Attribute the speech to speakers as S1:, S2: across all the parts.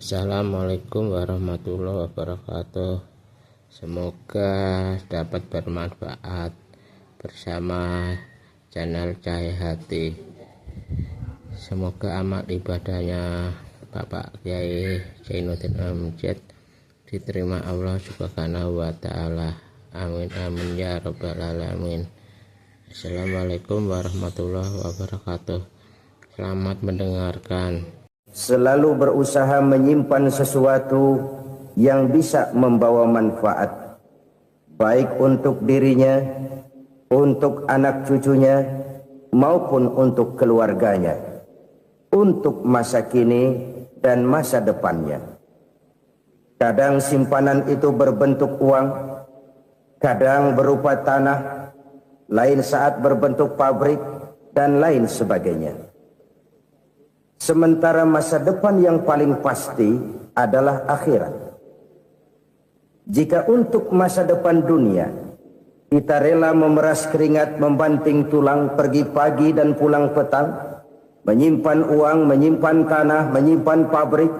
S1: Assalamualaikum warahmatullahi wabarakatuh. Semoga dapat bermanfaat bersama channel Cahaya Hati. Semoga amal ibadahnya Bapak Kiai Zainuddin Amjad diterima Allah Subhanahu wa Ta'ala. Amin amin ya rabbal alamin. Assalamualaikum warahmatullahi wabarakatuh. Selamat mendengarkan.
S2: Selalu berusaha menyimpan sesuatu yang bisa membawa manfaat, baik untuk dirinya, untuk anak cucunya, maupun untuk keluarganya, untuk masa kini dan masa depannya. Kadang simpanan itu berbentuk uang, kadang berupa tanah, lain saat berbentuk pabrik, dan lain sebagainya. Sementara masa depan yang paling pasti adalah akhirat. Jika untuk masa depan dunia kita rela memeras keringat, membanting tulang, pergi pagi dan pulang petang, menyimpan uang, menyimpan tanah, menyimpan pabrik,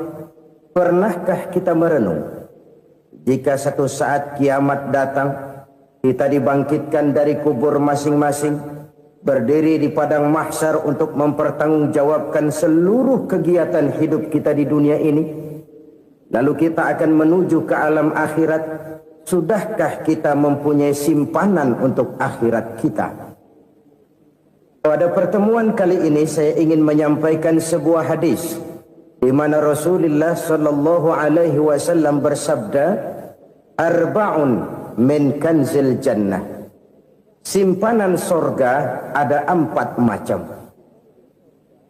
S2: pernahkah kita merenung jika satu saat kiamat datang, kita dibangkitkan dari kubur masing-masing, berdiri di padang mahsyar untuk mempertanggungjawabkan seluruh kegiatan hidup kita di dunia ini, lalu kita akan menuju ke alam akhirat. Sudahkah kita mempunyai simpanan untuk akhirat kita? Pada pertemuan kali ini saya ingin menyampaikan sebuah hadis di mana Rasulullah sallallahu alaihi wasallam bersabda, "Arba'un min kanzil jannah." Simpanan sorga ada 4 macam.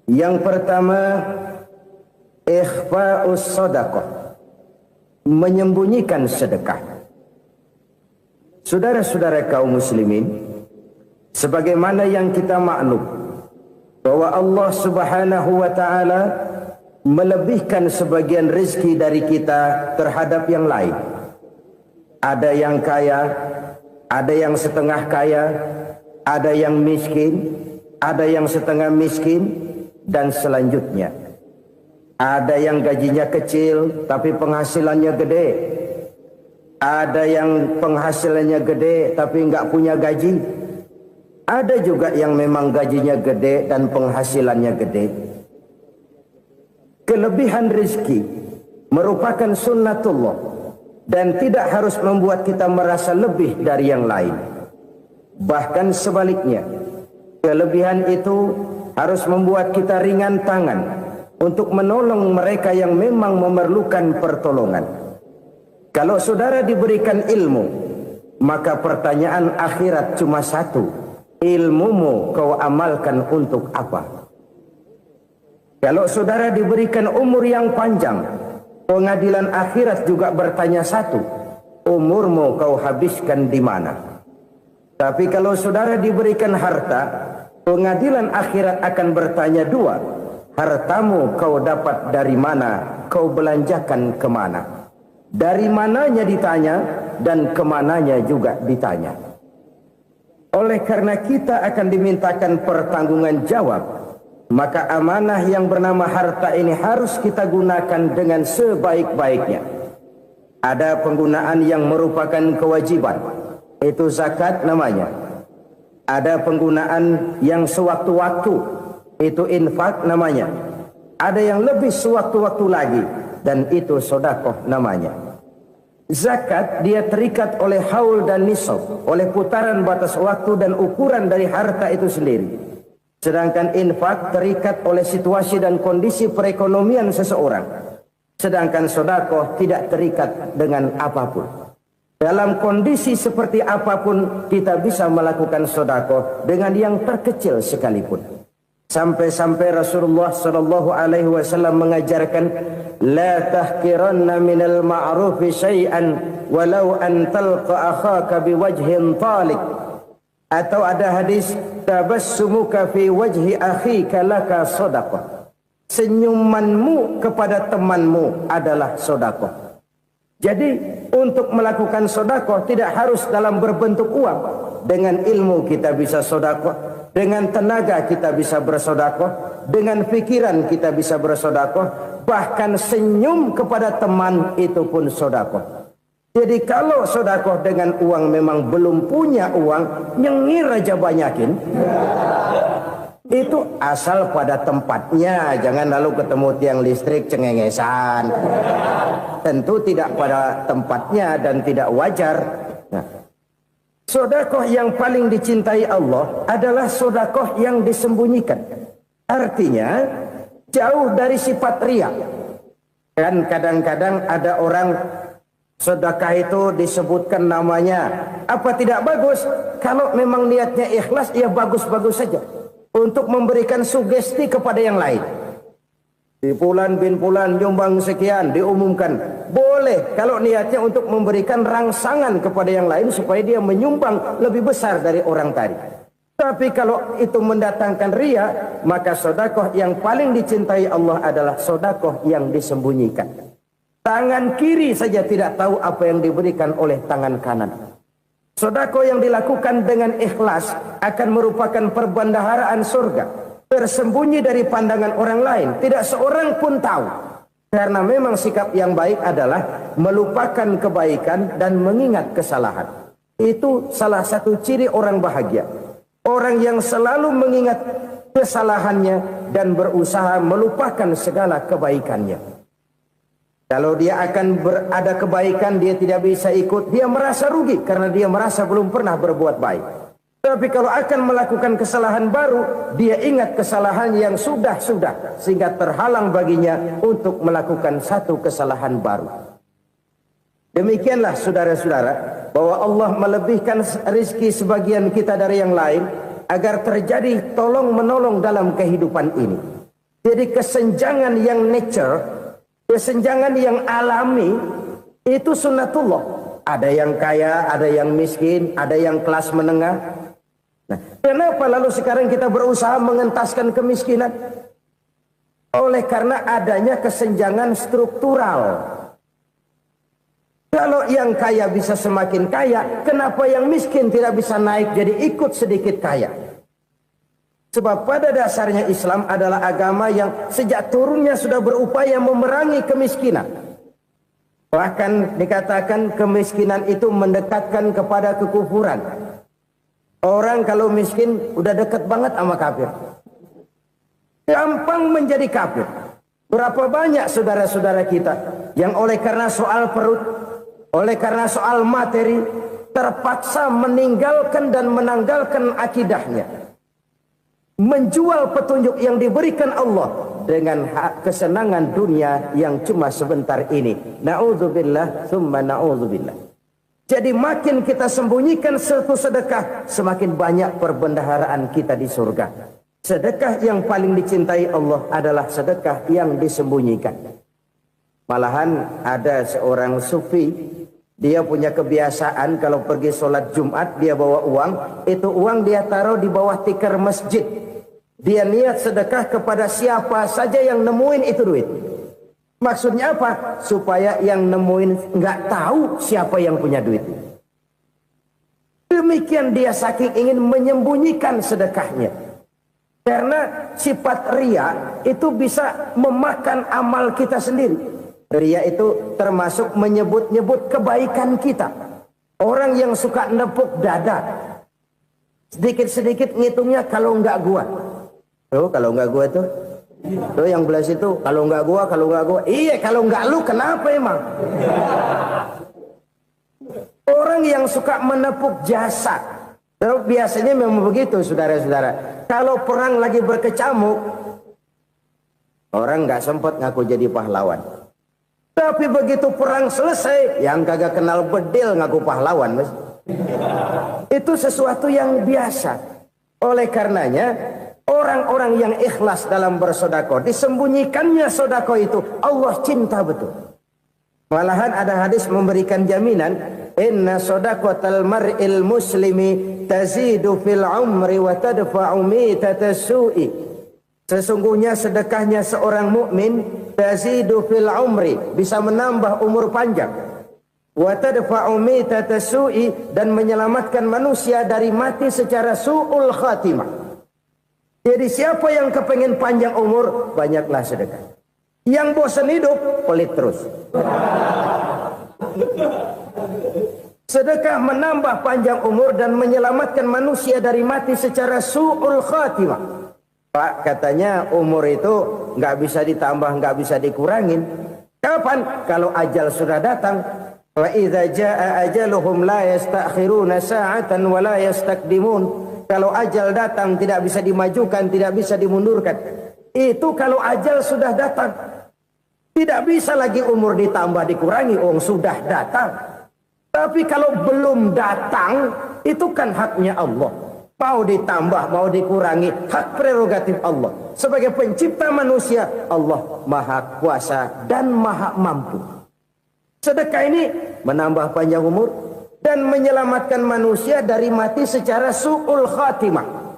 S2: Yang pertama, ikhfa'us shadaqah, menyembunyikan sedekah. Saudara-saudara kaum muslimin, sebagaimana yang kita maklum bahwa Allah Subhanahu wa Ta'ala melebihkan sebagian rezeki dari kita terhadap yang lain. Ada yang kaya, ada yang setengah kaya, ada yang miskin, ada yang setengah miskin, dan selanjutnya. Ada yang gajinya kecil tapi penghasilannya gede. Ada yang penghasilannya gede tapi nggak punya gaji. Ada juga yang memang gajinya gede dan penghasilannya gede. Kelebihan rezeki merupakan sunnatullah dan tidak harus membuat kita merasa lebih dari yang lain. Bahkan sebaliknya, kelebihan itu harus membuat kita ringan tangan untuk menolong mereka yang memang memerlukan pertolongan. Kalau saudara diberikan ilmu, maka pertanyaan akhirat cuma satu: ilmumu kau amalkan untuk apa? Kalau saudara diberikan umur yang panjang, pengadilan akhirat juga bertanya satu: umurmu kau habiskan di mana? Tapi kalau saudara diberikan harta, pengadilan akhirat akan bertanya 2: hartamu kau dapat dari mana? Kau belanjakan kemana? Dari mananya ditanya, dan kemananya juga ditanya. Oleh karena kita akan dimintakan pertanggungan jawab, maka amanah yang bernama harta ini harus kita gunakan dengan sebaik-baiknya. Ada penggunaan yang merupakan kewajiban, itu zakat namanya. Ada penggunaan yang sewaktu-waktu, itu infak namanya. Ada yang lebih sewaktu-waktu lagi, dan itu sedekah namanya. Zakat dia terikat oleh haul dan nisab, oleh putaran batas waktu dan ukuran dari harta itu sendiri. Sedangkan infak terikat oleh situasi dan kondisi perekonomian seseorang. Sedangkan sedekah tidak terikat dengan apapun. Dalam kondisi seperti apapun kita bisa melakukan sedekah dengan yang terkecil sekalipun. Sampai-sampai Rasulullah sallallahu alaihi wasallam mengajarkan, la tahqiranna minal ma'rufi syai'an walau an talqa akhaka biwajhin talik. Atau ada hadis, tabassumuka fi wajhi akhika laka shadaqah. Senyumanmu kepada temanmu adalah sedekah. Jadi untuk melakukan sedekah tidak harus dalam berbentuk uang. Dengan ilmu kita bisa sedekah, Dengan tenaga kita bisa bersedekah, dengan pikiran kita bisa bersedekah, bahkan senyum kepada teman itu pun sedekah. Jadi kalau sedekah dengan uang memang belum punya uang, nyengir aja banyakin. Itu asal pada tempatnya, jangan lalu ketemu tiang listrik cengengesan. Tentu tidak pada tempatnya dan tidak wajar. Nah, sedekah yang paling dicintai Allah adalah sedekah yang disembunyikan. Artinya jauh dari sifat riya. Kan kadang-kadang ada orang sedekah itu disebutkan namanya. Apa tidak bagus? Kalau memang niatnya ikhlas, ya bagus-bagus saja. Untuk memberikan sugesti kepada yang lain. Di Fulan bin Fulan nyumbang sekian, diumumkan. Boleh kalau niatnya untuk memberikan rangsangan kepada yang lain supaya dia menyumbang lebih besar dari orang tadi. Tapi kalau itu mendatangkan riya, maka sedekah yang paling dicintai Allah adalah sedekah yang disembunyikan. Tangan kiri saja tidak tahu apa yang diberikan oleh tangan kanan. Sedekah yang dilakukan dengan ikhlas akan merupakan perbendaharaan surga, tersembunyi dari pandangan orang lain, tidak seorang pun tahu. Karena memang sikap yang baik adalah melupakan kebaikan dan mengingat kesalahan. Itu salah satu ciri orang bahagia. Orang yang selalu mengingat kesalahannya dan berusaha melupakan segala kebaikannya. Kalau dia akan berada kebaikan, dia tidak bisa ikut, dia merasa rugi karena dia merasa belum pernah berbuat baik. Tapi kalau akan melakukan kesalahan baru, dia ingat kesalahan yang sudah-sudah, sehingga terhalang baginya untuk melakukan satu kesalahan baru. Demikianlah saudara-saudara, bahwa Allah melebihkan rizki sebagian kita dari yang lain, agar terjadi tolong-menolong dalam kehidupan ini. Jadi kesenjangan yang nature, kesenjangan yang alami, itu sunnatullah. Ada yang kaya, ada yang miskin, ada yang kelas menengah. Nah, kenapa lalu sekarang kita berusaha mengentaskan kemiskinan? Oleh karena adanya kesenjangan struktural. Kalau yang kaya bisa semakin kaya, kenapa yang miskin tidak bisa naik jadi ikut sedikit kaya? Sebab pada dasarnya Islam adalah agama yang sejak turunnya sudah berupaya memerangi kemiskinan. Bahkan dikatakan kemiskinan itu mendekatkan kepada kekufuran. Orang kalau miskin udah dekat banget sama kafir. Gampang menjadi kafir. Berapa banyak saudara-saudara kita yang oleh karena soal perut, oleh karena soal materi, terpaksa meninggalkan dan menanggalkan akidahnya. Menjual petunjuk yang diberikan Allah dengan kesenangan dunia yang cuma sebentar ini. Na'udzubillah, thumma na'udzubillah. Jadi makin kita sembunyikan satu sedekah, semakin banyak perbendaharaan kita di surga. Sedekah yang paling dicintai Allah adalah sedekah yang disembunyikan. Malahan ada seorang sufi, dia punya kebiasaan kalau pergi sholat Jumat, dia bawa uang. Itu uang dia taruh di bawah tikar masjid. Dia niat sedekah kepada siapa saja yang nemuin itu duit. Maksudnya apa? Supaya yang nemuin nggak tahu siapa yang punya duit. Demikian dia saking ingin menyembunyikan sedekahnya. Karena sifat riya itu bisa memakan amal kita sendiri. Riya itu termasuk menyebut-nyebut kebaikan kita. Orang yang suka nepuk dada, sedikit-sedikit ngitungnya kalau nggak gua. Tuh kalau nggak gua tuh yang belah situ, kalau nggak gua. Iya, kalau nggak lu kenapa emang? Orang yang suka menepuk jasa, biasanya memang begitu saudara-saudara. Kalau perang lagi berkecamuk, orang nggak sempat ngaku jadi pahlawan. Tapi begitu perang selesai, yang kagak kenal bedil ngaku pahlawan, mas. Itu sesuatu yang biasa. Oleh karenanya, orang-orang yang ikhlas dalam bersedekah, disembunyikannya sedekah itu, Allah cinta betul. Malahan ada hadis memberikan jaminan, inna sedaqatal mar'il muslimi tazidu fil umri wa tadfa'u mitatas su'i. Sesungguhnya sedekahnya seorang mukmin tazidu fil umri, bisa menambah umur panjang. Wa tadfa'u mitatas su'i, dan menyelamatkan manusia dari mati secara su'ul khatimah. Jadi siapa yang kepengen panjang umur, banyaklah sedekah. Yang bosan hidup, pelit terus. Sedekah menambah panjang umur dan menyelamatkan manusia dari mati secara su'ul khatimah. Pak, katanya umur itu nggak bisa ditambah, nggak bisa dikurangin. Kapan? Kalau ajal sudah datang. Wa idza jaa ajaluhum la yastakhiruna sa'atan wa la yastakdimun. Kalau ajal datang tidak bisa dimajukan, tidak bisa dimundurkan. Itu kalau ajal sudah datang. Tidak bisa lagi umur ditambah dikurangi, sudah datang. Tapi kalau belum datang, itu kan haknya Allah. Mau ditambah, mau dikurangi, hak prerogatif Allah. Sebagai pencipta manusia, Allah maha kuasa dan maha mampu. Sedekah ini menambah panjang umur dan menyelamatkan manusia dari mati secara su'ul khatimah.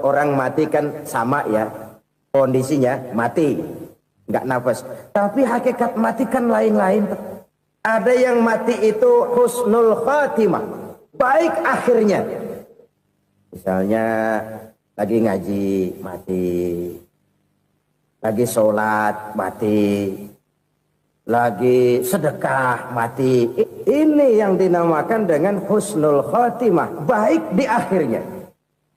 S2: Orang mati kan sama ya, kondisinya mati, nggak nafas. Tapi hakikat mati kan lain-lain. Ada yang mati itu husnul khatimah, baik akhirnya. Misalnya lagi ngaji mati, lagi sholat mati, lagi sedekah mati. Ini yang dinamakan dengan husnul khatimah, baik di akhirnya.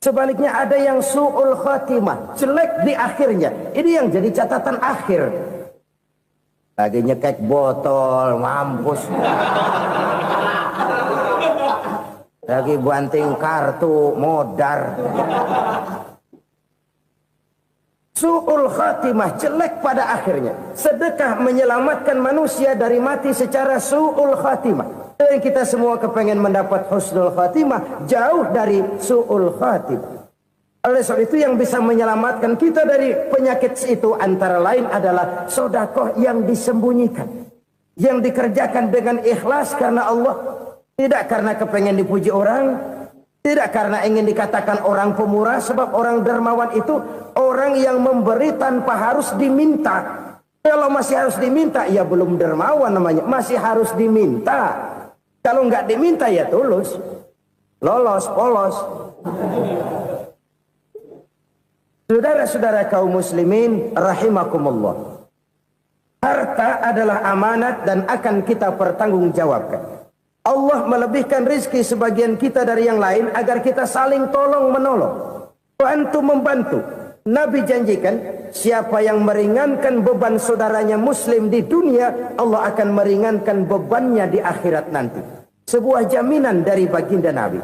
S2: Sebaliknya ada yang su'ul khatimah, jelek di akhirnya. Ini yang jadi catatan akhir. Lagi nyekek botol, mampus. Lagi banting kartu, modar. Su'ul khatimah, jelek pada akhirnya. Sedekah menyelamatkan manusia dari mati secara su'ul khatimah. Dan kita semua kepengen mendapat husnul khatimah, jauh dari su'ul khatimah. Oleh sebab itu yang bisa menyelamatkan kita dari penyakit itu antara lain adalah sedekah yang disembunyikan. Yang dikerjakan dengan ikhlas karena Allah. Tidak karena kepengen dipuji orang. Tidak karena ingin dikatakan orang pemurah. Sebab orang dermawan itu orang yang memberi tanpa harus diminta. Kalau masih harus diminta, ya belum dermawan namanya. Masih harus diminta. Kalau nggak diminta ya tulus. Lolos, polos. Saudara-saudara kaum muslimin rahimakumullah. Harta adalah amanat dan akan kita pertanggungjawabkan. Allah melebihkan rizki sebagian kita dari yang lain agar kita saling tolong menolong. Bantu membantu. Nabi janjikan siapa yang meringankan beban saudaranya muslim di dunia, Allah akan meringankan bebannya di akhirat nanti. Sebuah jaminan dari baginda Nabi.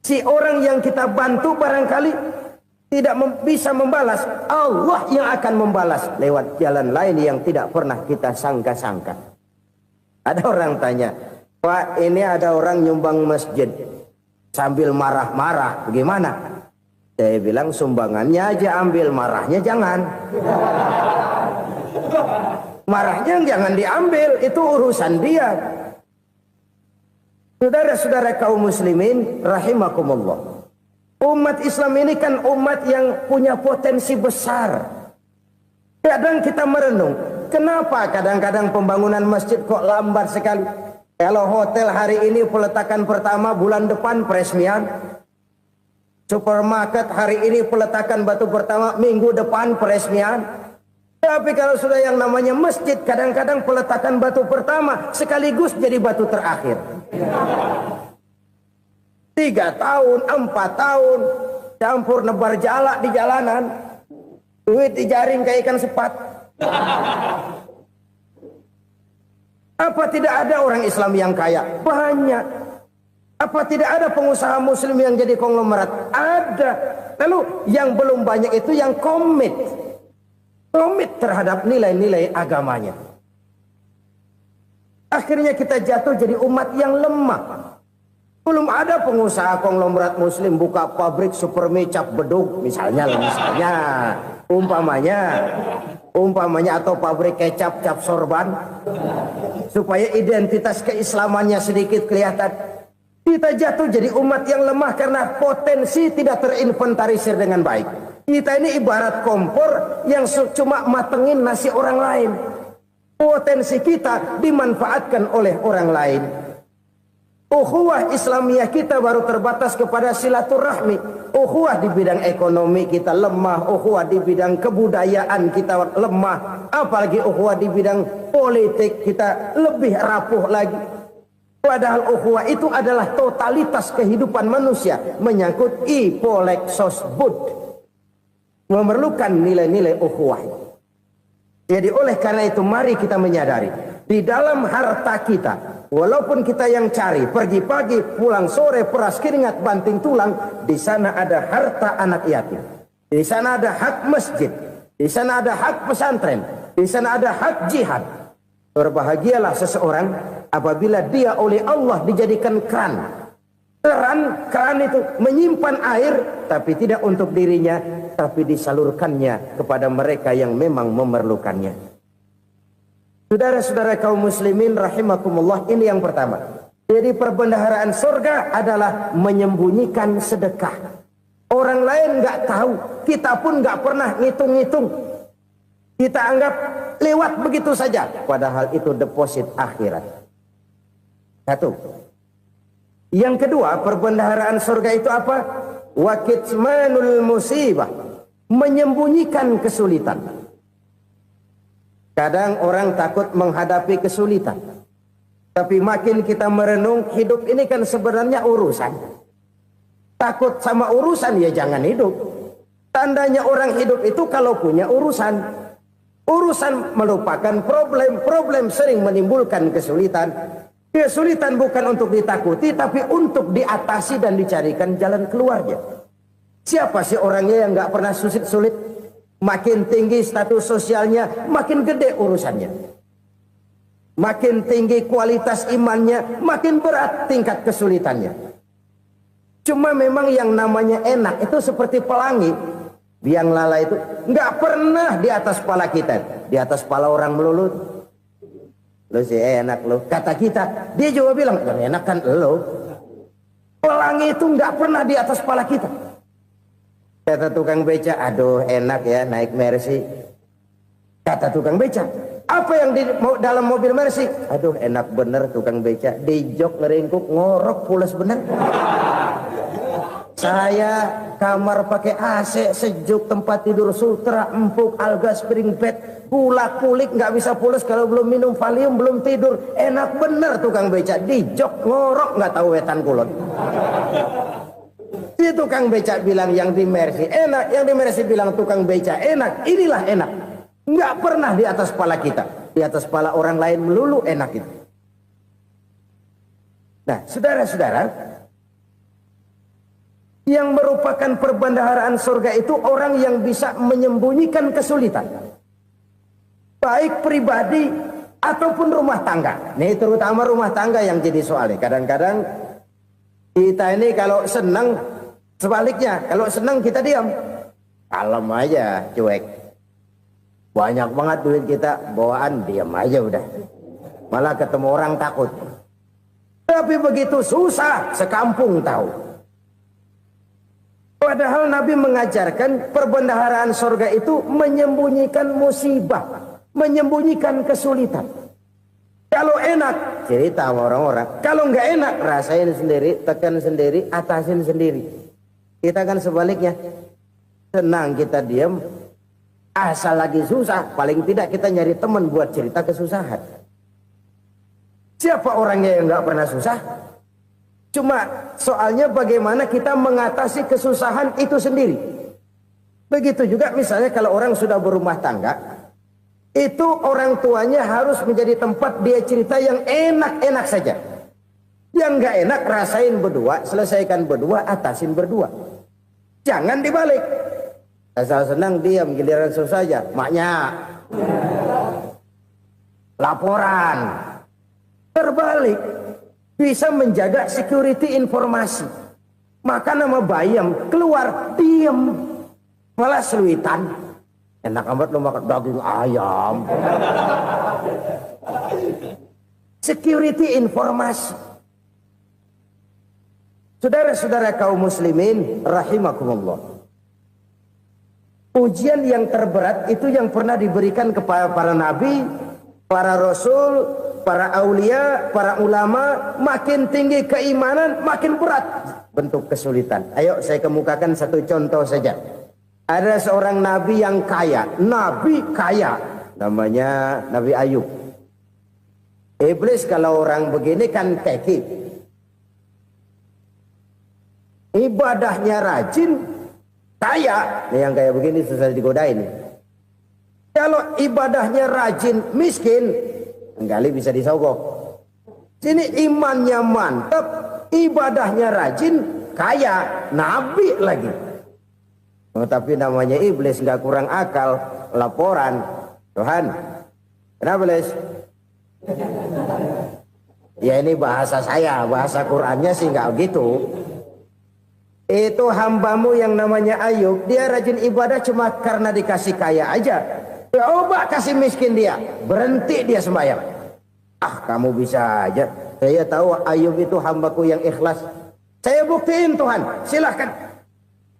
S2: Si orang yang kita bantu barangkali tidak bisa membalas, Allah yang akan membalas lewat jalan lain yang tidak pernah kita sangka-sangka. Ada orang tanya, Pak, ini ada orang nyumbang masjid sambil marah-marah, bagaimana? Saya bilang sumbangannya aja ambil, marahnya jangan. Marahnya jangan diambil, itu urusan dia. Saudara-saudara kaum muslimin rahimakumullah. Umat Islam ini kan umat yang punya potensi besar. Kadang kita merenung, kenapa kadang-kadang pembangunan masjid kok lambat sekali? Kalau hotel hari ini peletakan pertama, bulan depan peresmian. Supermarket hari ini peletakan batu pertama, minggu depan peresmian. Tapi kalau sudah yang namanya masjid, kadang-kadang peletakan batu pertama sekaligus jadi batu terakhir. 3 tahun, 4 tahun, campur nebar jalak di jalanan, duit dijaring kayak ikan sepat. Apa tidak ada orang Islam yang kaya? Banyak. Apa tidak ada pengusaha muslim yang jadi konglomerat? Ada. Lalu yang belum banyak itu yang komit terhadap nilai-nilai agamanya. Akhirnya kita jatuh jadi umat yang lemah. Belum ada pengusaha konglomerat muslim buka pabrik supermi cap beduk misalnya umpamanya atau pabrik kecap cap sorban supaya identitas keislamannya sedikit kelihatan. Kita jatuh jadi umat yang lemah karena potensi tidak terinventarisir dengan baik. Kita ini ibarat kompor yang cuma matengin nasi orang lain. Potensi kita dimanfaatkan oleh orang lain. Ukhuwah Islamiyah kita baru terbatas kepada silaturahmi. Ukhuwah di bidang ekonomi kita lemah, ukhuwah di bidang kebudayaan kita lemah, apalagi ukhuwah di bidang politik kita lebih rapuh lagi. Padahal ukhuwah itu adalah totalitas kehidupan manusia, menyangkut ipolek sosbud, memerlukan nilai-nilai ukhuwah. Jadi oleh karena itu mari kita menyadari di dalam harta kita, walaupun kita yang cari, pergi pagi, pulang sore, peras keringat, banting tulang, di sana ada harta anak yatim. Di sana ada hak masjid. Di sana ada hak pesantren. Di sana ada hak jihad. Berbahagialah seseorang apabila dia oleh Allah dijadikan keran. Keran itu menyimpan air, tapi tidak untuk dirinya, tapi disalurkannya kepada mereka yang memang memerlukannya. Saudara-saudara kaum muslimin rahimakumullah, ini yang pertama. Jadi perbendaharaan surga adalah menyembunyikan sedekah. Orang lain nggak tahu, kita pun nggak pernah ngitung-ngitung. Kita anggap lewat begitu saja, padahal itu deposit akhirat. Satu. Yang kedua, perbendaharaan surga itu apa? Wa kitmanul musibah, menyembunyikan kesulitan. Kadang orang takut menghadapi kesulitan. Tapi makin kita merenung, hidup ini kan sebenarnya urusan. Takut sama urusan, ya jangan hidup. Tandanya orang hidup itu kalau punya urusan. Urusan melupakan problem. Problem sering menimbulkan kesulitan. Kesulitan bukan untuk ditakuti, tapi untuk diatasi dan dicarikan jalan keluarnya. Siapa sih orangnya yang nggak pernah sulit-sulit? Makin tinggi status sosialnya, makin gede urusannya. Makin tinggi kualitas imannya, makin berat tingkat kesulitannya. Cuma memang yang namanya enak itu seperti pelangi. Biang lala itu nggak pernah di atas kepala kita, di atas kepala orang melulu. Lo sih enak lo, kata kita. Dia juga bilang, enak kan lo. Pelangi itu nggak pernah di atas kepala kita. Kata tukang beca, aduh enak ya naik Mercy. Kata tukang beca, apa yang di dalam mobil Mercy? Aduh enak bener tukang beca, di jok ngeringkuk ngorok pulas bener. Saya kamar pakai AC, sejuk, tempat tidur sutra, empuk, alga, spring bed, gula kulik, nggak bisa pulas kalau belum minum Valium, belum tidur. Enak bener tukang beca, di jok ngorok nggak tahu wetan kulon. Si tukang beca bilang yang di Mercy enak, yang di Mercy bilang tukang beca enak. Inilah enak, nggak pernah di atas kepala kita, di atas kepala orang lain melulu enak itu. Nah, saudara-saudara, yang merupakan perbendaharaan surga itu orang yang bisa menyembunyikan kesulitan, baik pribadi ataupun rumah tangga. Nih terutama rumah tangga yang jadi soalnya. Kadang-kadang kita ini kalau senang, sebaliknya kalau senang kita diam, kalem aja, cuek. Banyak banget duit kita bawaan, diam aja udah. Malah ketemu orang takut. Tapi begitu susah, sekampung tahu. Padahal Nabi mengajarkan perbendaharaan surga itu menyembunyikan musibah, menyembunyikan kesulitan. Kalau enak, cerita sama orang-orang. Kalau nggak enak, rasain sendiri, tekan sendiri, atasin sendiri. Kita kan sebaliknya. Senang kita diam, asal lagi susah, paling tidak kita nyari teman buat cerita kesusahan. Siapa orangnya yang nggak pernah susah? Cuma soalnya bagaimana kita mengatasi kesusahan itu sendiri. Begitu juga misalnya kalau orang sudah berumah tangga, itu orang tuanya harus menjadi tempat dia cerita yang enak-enak saja. Yang nggak enak rasain berdua, selesaikan berdua, atasin berdua. Jangan dibalik. Asal senang diam, giliran susah saja. Maknya laporan. Terbalik. Bisa menjaga security informasi. Maka nama bayam keluar diam, malah seluitan. Enak amat lo makan daging ayam. Security informasi. Saudara-saudara kaum muslimin rahimakumullah. Ujian yang terberat itu yang pernah diberikan kepada para nabi para rasul, para aulia, para ulama, makin tinggi keimanan, makin berat bentuk kesulitan. Ayo saya kemukakan satu contoh saja. Ada seorang nabi yang kaya, nabi kaya, namanya Nabi Ayub. Iblis kalau orang begini kan keki, ibadahnya rajin, kaya. Nih yang kayak begini susah digodain. Kalau ibadahnya rajin, miskin, kali bisa disogok. Sini imannya mantap, ibadahnya rajin, kaya, nabi lagi. Oh, tapi namanya iblis nggak kurang akal. Laporan, Tuhan, kenapa iblis? Ya ini bahasa saya, bahasa Qurannya sih nggak gitu. Itu hambamu yang namanya Ayub, dia rajin ibadah cuma karena dikasih kaya aja. Coba kasih miskin dia, berhenti dia sembahyang. Ah, kamu bisa aja. Saya tahu Ayub itu hambaku yang ikhlas. Saya buktiin Tuhan, silahkan.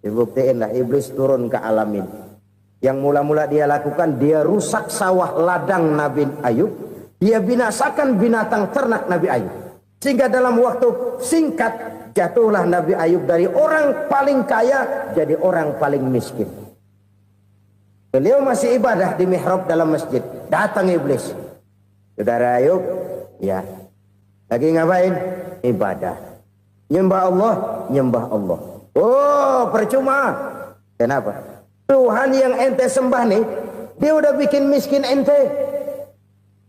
S2: Dibuktiin lah, iblis turun ke alam ini. Yang mula-mula dia lakukan, dia rusak sawah ladang Nabi Ayub. Dia binasakan binatang ternak Nabi Ayub. Sehingga dalam waktu singkat, jatuhlah Nabi Ayub dari orang paling kaya jadi orang paling miskin. Beliau masih ibadah di mihrab dalam masjid. Datang iblis. Saudara Ayub, ya. Lagi ngapain? Ibadah. Nyembah Allah, nyembah Allah. Oh, percuma. Kenapa? Tuhan yang ente sembah nih, dia udah bikin miskin ente.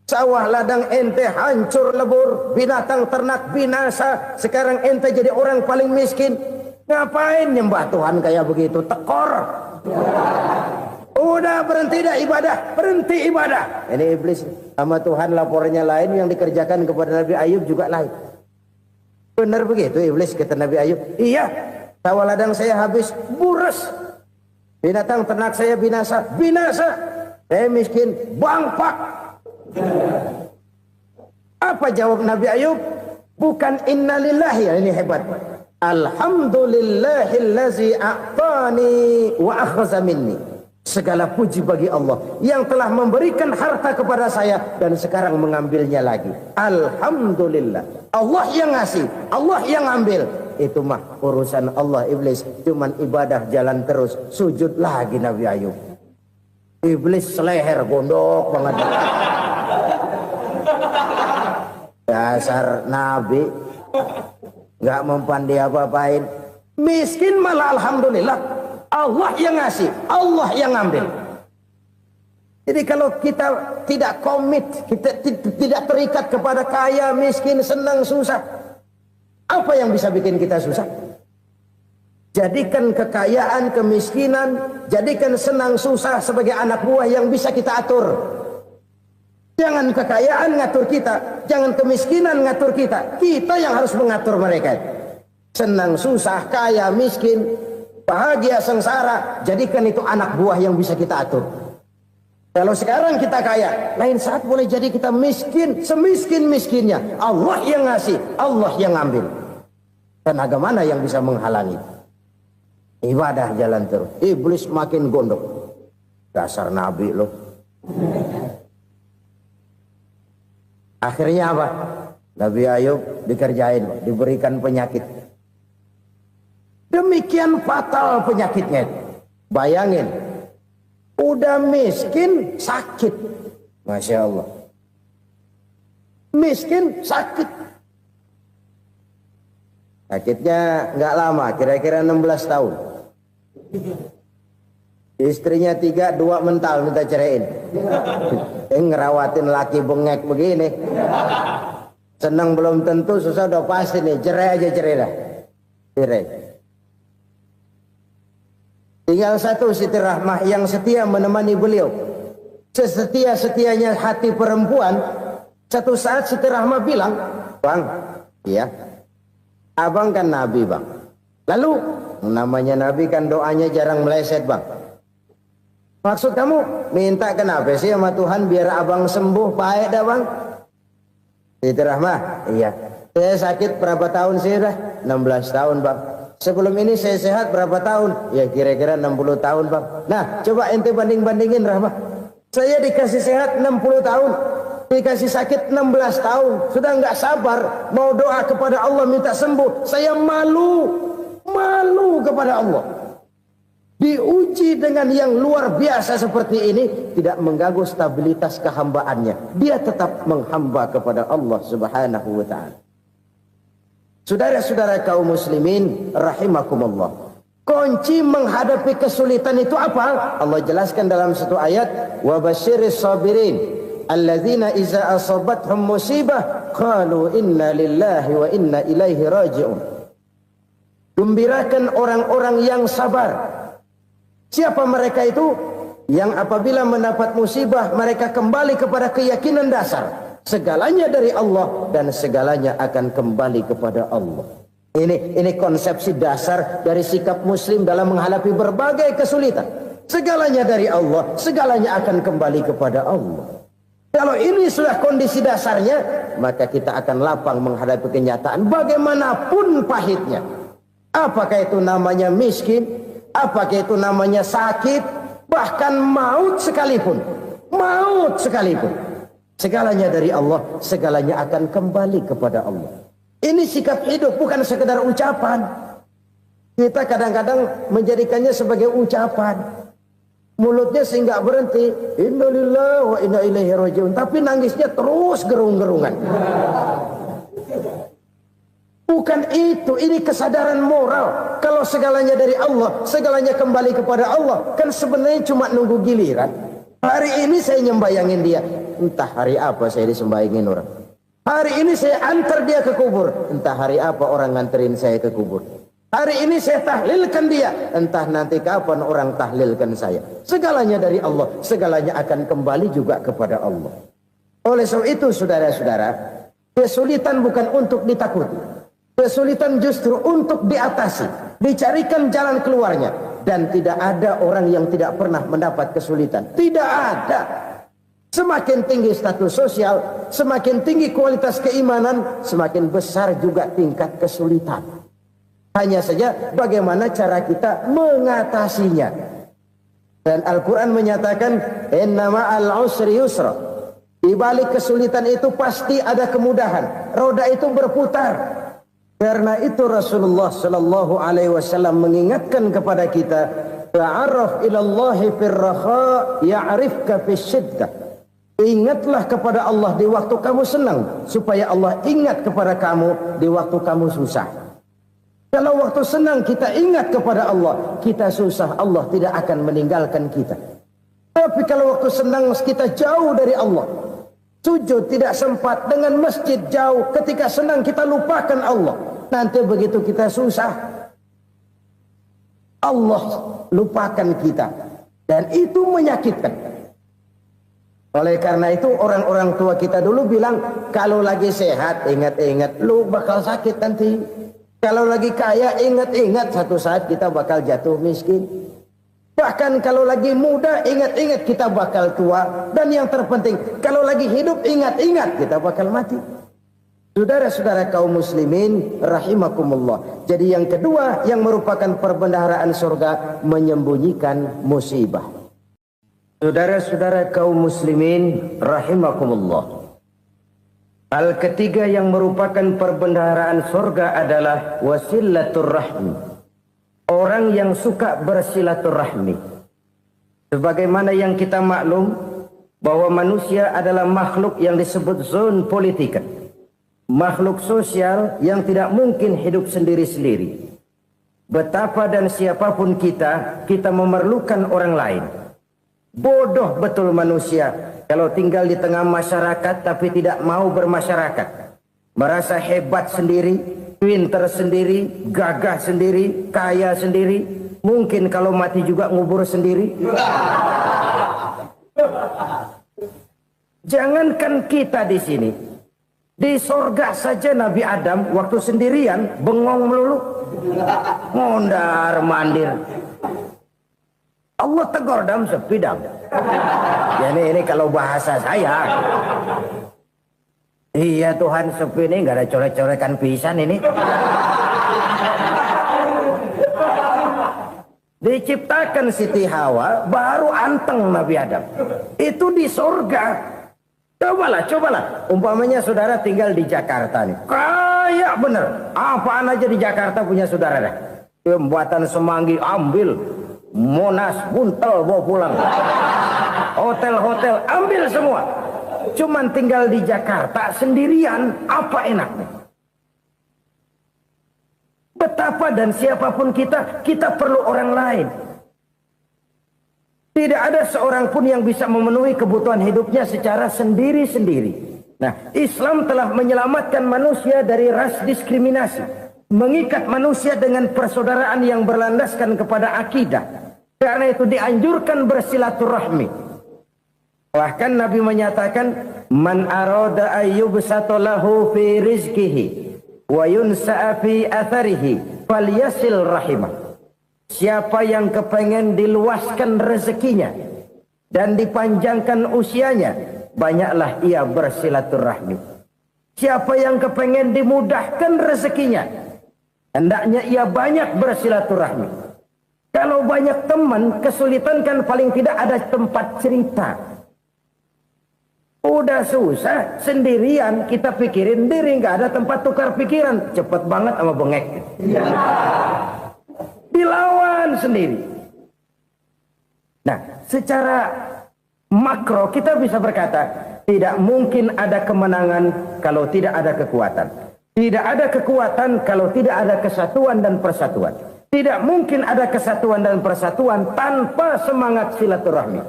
S2: Sawah ladang ente hancur lebur, binatang ternak binasa. Sekarang ente jadi orang paling miskin. Ngapain nyembah Tuhan kayak begitu? Tekor. Udah berhenti dah ibadah, berhenti ibadah. Ini iblis sama Tuhan laporannya lain, yang dikerjakan kepada Nabi Ayub juga lain. Benar begitu iblis kata Nabi Ayub? Iya, sawah ladang saya habis, buras. Binatang ternak saya binasa, binasa. Saya miskin, bangpak. Apa jawab Nabi Ayub? Bukan innalillahi, ya ini hebat. Alhamdulillahillazi a'tani wa akhza minni. Segala puji bagi Allah yang telah memberikan harta kepada saya dan sekarang mengambilnya lagi. Alhamdulillah. Allah yang ngasih, Allah yang ambil. Itu mah urusan Allah. Iblis cuman ibadah jalan terus, sujud lagi Nabi Ayub. Iblis seleher gondok banget. Dasar Nabi nggak mempan dia apa-apain. Miskin malah alhamdulillah. Allah yang ngasih, Allah yang ambil. Jadi kalau kita tidak komit, kita tidak terikat kepada kaya, miskin, senang, susah, apa yang bisa bikin kita susah? Jadikan kekayaan, kemiskinan, jadikan senang, susah sebagai anak buah yang bisa kita atur. Jangan kekayaan ngatur kita, jangan kemiskinan ngatur kita. Kita yang harus mengatur mereka. Senang, susah, kaya, miskin, bahagia, sengsara, jadikan itu anak buah yang bisa kita atur. Kalau sekarang kita kaya, lain saat boleh jadi kita miskin, semiskin-miskinnya. Allah yang ngasih, Allah yang ambil. Tenaga mana yang bisa menghalangi? Ibadah jalan terus. Iblis makin gondok. Dasar Nabi loh. Akhirnya apa? Nabi Ayub dikerjain, diberikan penyakit. Demikian fatal penyakitnya. Bayangin, udah miskin sakit. Masya Allah. Miskin sakit. Sakitnya nggak lama, kira-kira 16 tahun. Istrinya 3, 2 mental minta ceraiin. Ngerawatin laki bengek begini. Senang belum tentu, susah udah pasti nih. Cerai aja, cerai dah. Cerai. Tinggal satu Siti Rahmah yang setia menemani beliau. Sesetia-setianya hati perempuan. Satu saat Siti Rahmah bilang, "Bang, iya, abang kan Nabi bang. Lalu namanya Nabi kan doanya jarang meleset bang. Maksud kamu minta kenapa sih sama Tuhan biar abang sembuh baik dah bang?" Siti Rahmah, iya. Saya sakit berapa tahun sih dah? 16 tahun bang. Sebelum ini saya sehat berapa tahun? Ya kira-kira 60 tahun bang. Nah coba ente banding-bandingin Rahmah. Saya dikasih sehat 60 tahun. Dikasih sakit 16 tahun, sudah nggak sabar mau doa kepada Allah minta sembuh. Saya malu kepada Allah. Diuji dengan yang luar biasa seperti ini, tidak mengganggu stabilitas kehambaannya. Dia tetap menghamba kepada Allah Subhanahu wa ta'ala. Saudara-saudara kaum muslimin rahimakumullah. Kunci menghadapi kesulitan itu apa? Allah jelaskan dalam satu ayat, wa basyiris sabirin alladzina iza asabathum musibah qalu inna lillahi wa inna ilaihi raji'un. Gembirakan orang-orang yang sabar. Siapa mereka itu? Yang apabila mendapat musibah mereka kembali kepada keyakinan dasar, segalanya dari Allah dan segalanya akan kembali kepada Allah. Ini konsepsi dasar dari sikap muslim dalam menghadapi berbagai kesulitan. Segalanya dari Allah, segalanya akan kembali kepada Allah. Kalau ini sudah kondisi dasarnya, maka kita akan lapang menghadapi kenyataan bagaimanapun pahitnya. Apakah itu namanya miskin, apakah itu namanya sakit, bahkan maut sekalipun. Maut sekalipun. Segalanya dari Allah, segalanya akan kembali kepada Allah. Ini sikap hidup, bukan sekedar ucapan. Kita kadang-kadang menjadikannya sebagai ucapan. Mulutnya sehingga berhenti, innalillahi wa inna ilaihi raji'un, tapi nangisnya terus gerung-gerungan. Bukan itu, ini kesadaran moral. Kalau segalanya dari Allah, segalanya kembali kepada Allah, kan sebenarnya cuma nunggu giliran. Hari ini saya nyembayangin dia, entah hari apa saya disembayangin orang. Hari ini saya antar dia ke kubur, entah hari apa orang nganterin saya ke kubur. Hari ini saya tahlilkan dia, entah nanti kapan orang tahlilkan saya. Segalanya dari Allah, segalanya akan kembali juga kepada Allah. Oleh sebab itu saudara-saudara, kesulitan bukan untuk ditakuti. Kesulitan justru untuk diatasi, dicarikan jalan keluarnya. Dan tidak ada orang yang tidak pernah mendapat kesulitan. Tidak ada. Semakin tinggi status sosial, semakin tinggi kualitas keimanan, semakin besar juga tingkat kesulitan. Hanya saja bagaimana cara kita mengatasinya. Dan Al-Quran menyatakan, inna ma'al usri yusra. Di balik kesulitan itu pasti ada kemudahan. Roda itu berputar. Karena itu Rasulullah Sallallahu Alaihi Wasallam mengingatkan kepada kita, ta'arraf ilallahi firraha ya'rifka fisyiddah. Ingatlah kepada Allah di waktu kamu senang, supaya Allah ingat kepada kamu di waktu kamu susah. Kalau waktu senang kita ingat kepada Allah, kita susah, Allah tidak akan meninggalkan kita. Tapi kalau waktu senang kita jauh dari Allah, sujud tidak sempat, dengan masjid jauh, ketika senang kita lupakan Allah. Nanti begitu kita susah, Allah lupakan kita. Dan itu menyakitkan. Oleh karena itu orang-orang tua kita dulu bilang, kalau lagi sehat ingat-ingat lu bakal sakit nanti. Kalau lagi kaya ingat-ingat satu saat kita bakal jatuh miskin. Bahkan kalau lagi muda ingat-ingat kita bakal tua. Dan yang terpenting kalau lagi hidup ingat-ingat kita bakal mati. Saudara-saudara kaum muslimin rahimakumullah. Jadi yang kedua yang merupakan perbendaharaan surga, menyembunyikan musibah. Saudara-saudara kaum muslimin rahimakumullah. Hal ketiga yang merupakan perbendaharaan surga adalah wasilatur rahmi. Orang yang suka bersilaturahmi. Sebagaimana yang kita maklum bahwa manusia adalah makhluk yang disebut zon politika. Makhluk sosial yang tidak mungkin hidup sendiri-sendiri. Betapa dan siapapun kita memerlukan orang lain. Bodoh betul manusia kalau tinggal di tengah masyarakat tapi tidak mau bermasyarakat. Merasa hebat sendiri, pinter sendiri, gagah sendiri, kaya sendiri. Mungkin kalau mati juga ngubur sendiri. Jangankan kita di sini, di sorga saja Nabi Adam waktu sendirian bengong melulu, mondar mandir. Allah tegur dam sepi dam. Ya ini kalau bahasa saya. Iya Tuhan sepi ini nggak ada coret-corekan pisan ini. Diciptakan Siti Hawa baru anteng Nabi Adam. Itu di surga. Cobalah. Umpamanya saudara tinggal di Jakarta nih. Kayak bener. Apaan aja di Jakarta punya saudara dah. Jembatan Semanggi ambil. Monas, Buntel bawa pulang. Hotel-hotel ambil semua. Cuman tinggal di Jakarta sendirian. Apa enaknya? Betapa dan siapapun kita perlu orang lain. Tidak ada seorang pun yang bisa memenuhi kebutuhan hidupnya secara sendiri-sendiri. Nah, Islam telah menyelamatkan manusia dari ras diskriminasi. Mengikat manusia dengan persaudaraan yang berlandaskan kepada akidah. Karena itu dianjurkan bersilaturahmi. Bahkan Nabi menyatakan, Man arada ayyubsata lahu fi rizkihi wa yunsa'a fi atharihi falyasil rahimah. Siapa yang kepengen diluaskan rezekinya dan dipanjangkan usianya, banyaklah ia bersilaturahmi. Siapa yang kepengen dimudahkan rezekinya, hendaknya ia banyak bersilaturahmi. Kalau banyak teman, kesulitan kan paling tidak ada tempat cerita. Udah susah, sendirian kita pikirin diri, nggak ada tempat tukar pikiran. Cepet banget sama bengek. Dilawan sendiri. Nah, secara makro kita bisa berkata, tidak mungkin ada kemenangan kalau tidak ada kekuatan. Tidak ada kekuatan kalau tidak ada kesatuan dan persatuan. Tidak mungkin ada kesatuan dan persatuan tanpa semangat silaturahmi.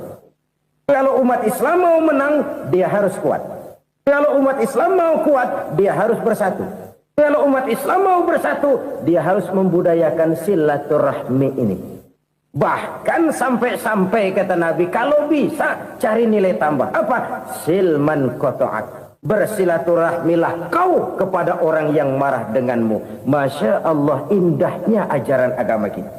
S2: Kalau umat Islam mau menang, dia harus kuat. Kalau umat Islam mau kuat, dia harus bersatu. Kalau umat Islam mau bersatu, dia harus membudayakan silaturahmi ini. Bahkan sampai-sampai kata Nabi, kalau bisa cari nilai tambah. Apa? Silman qata'ak. Bersilaturahmilah kau kepada orang yang marah denganmu. Masya Allah, indahnya ajaran agama kita.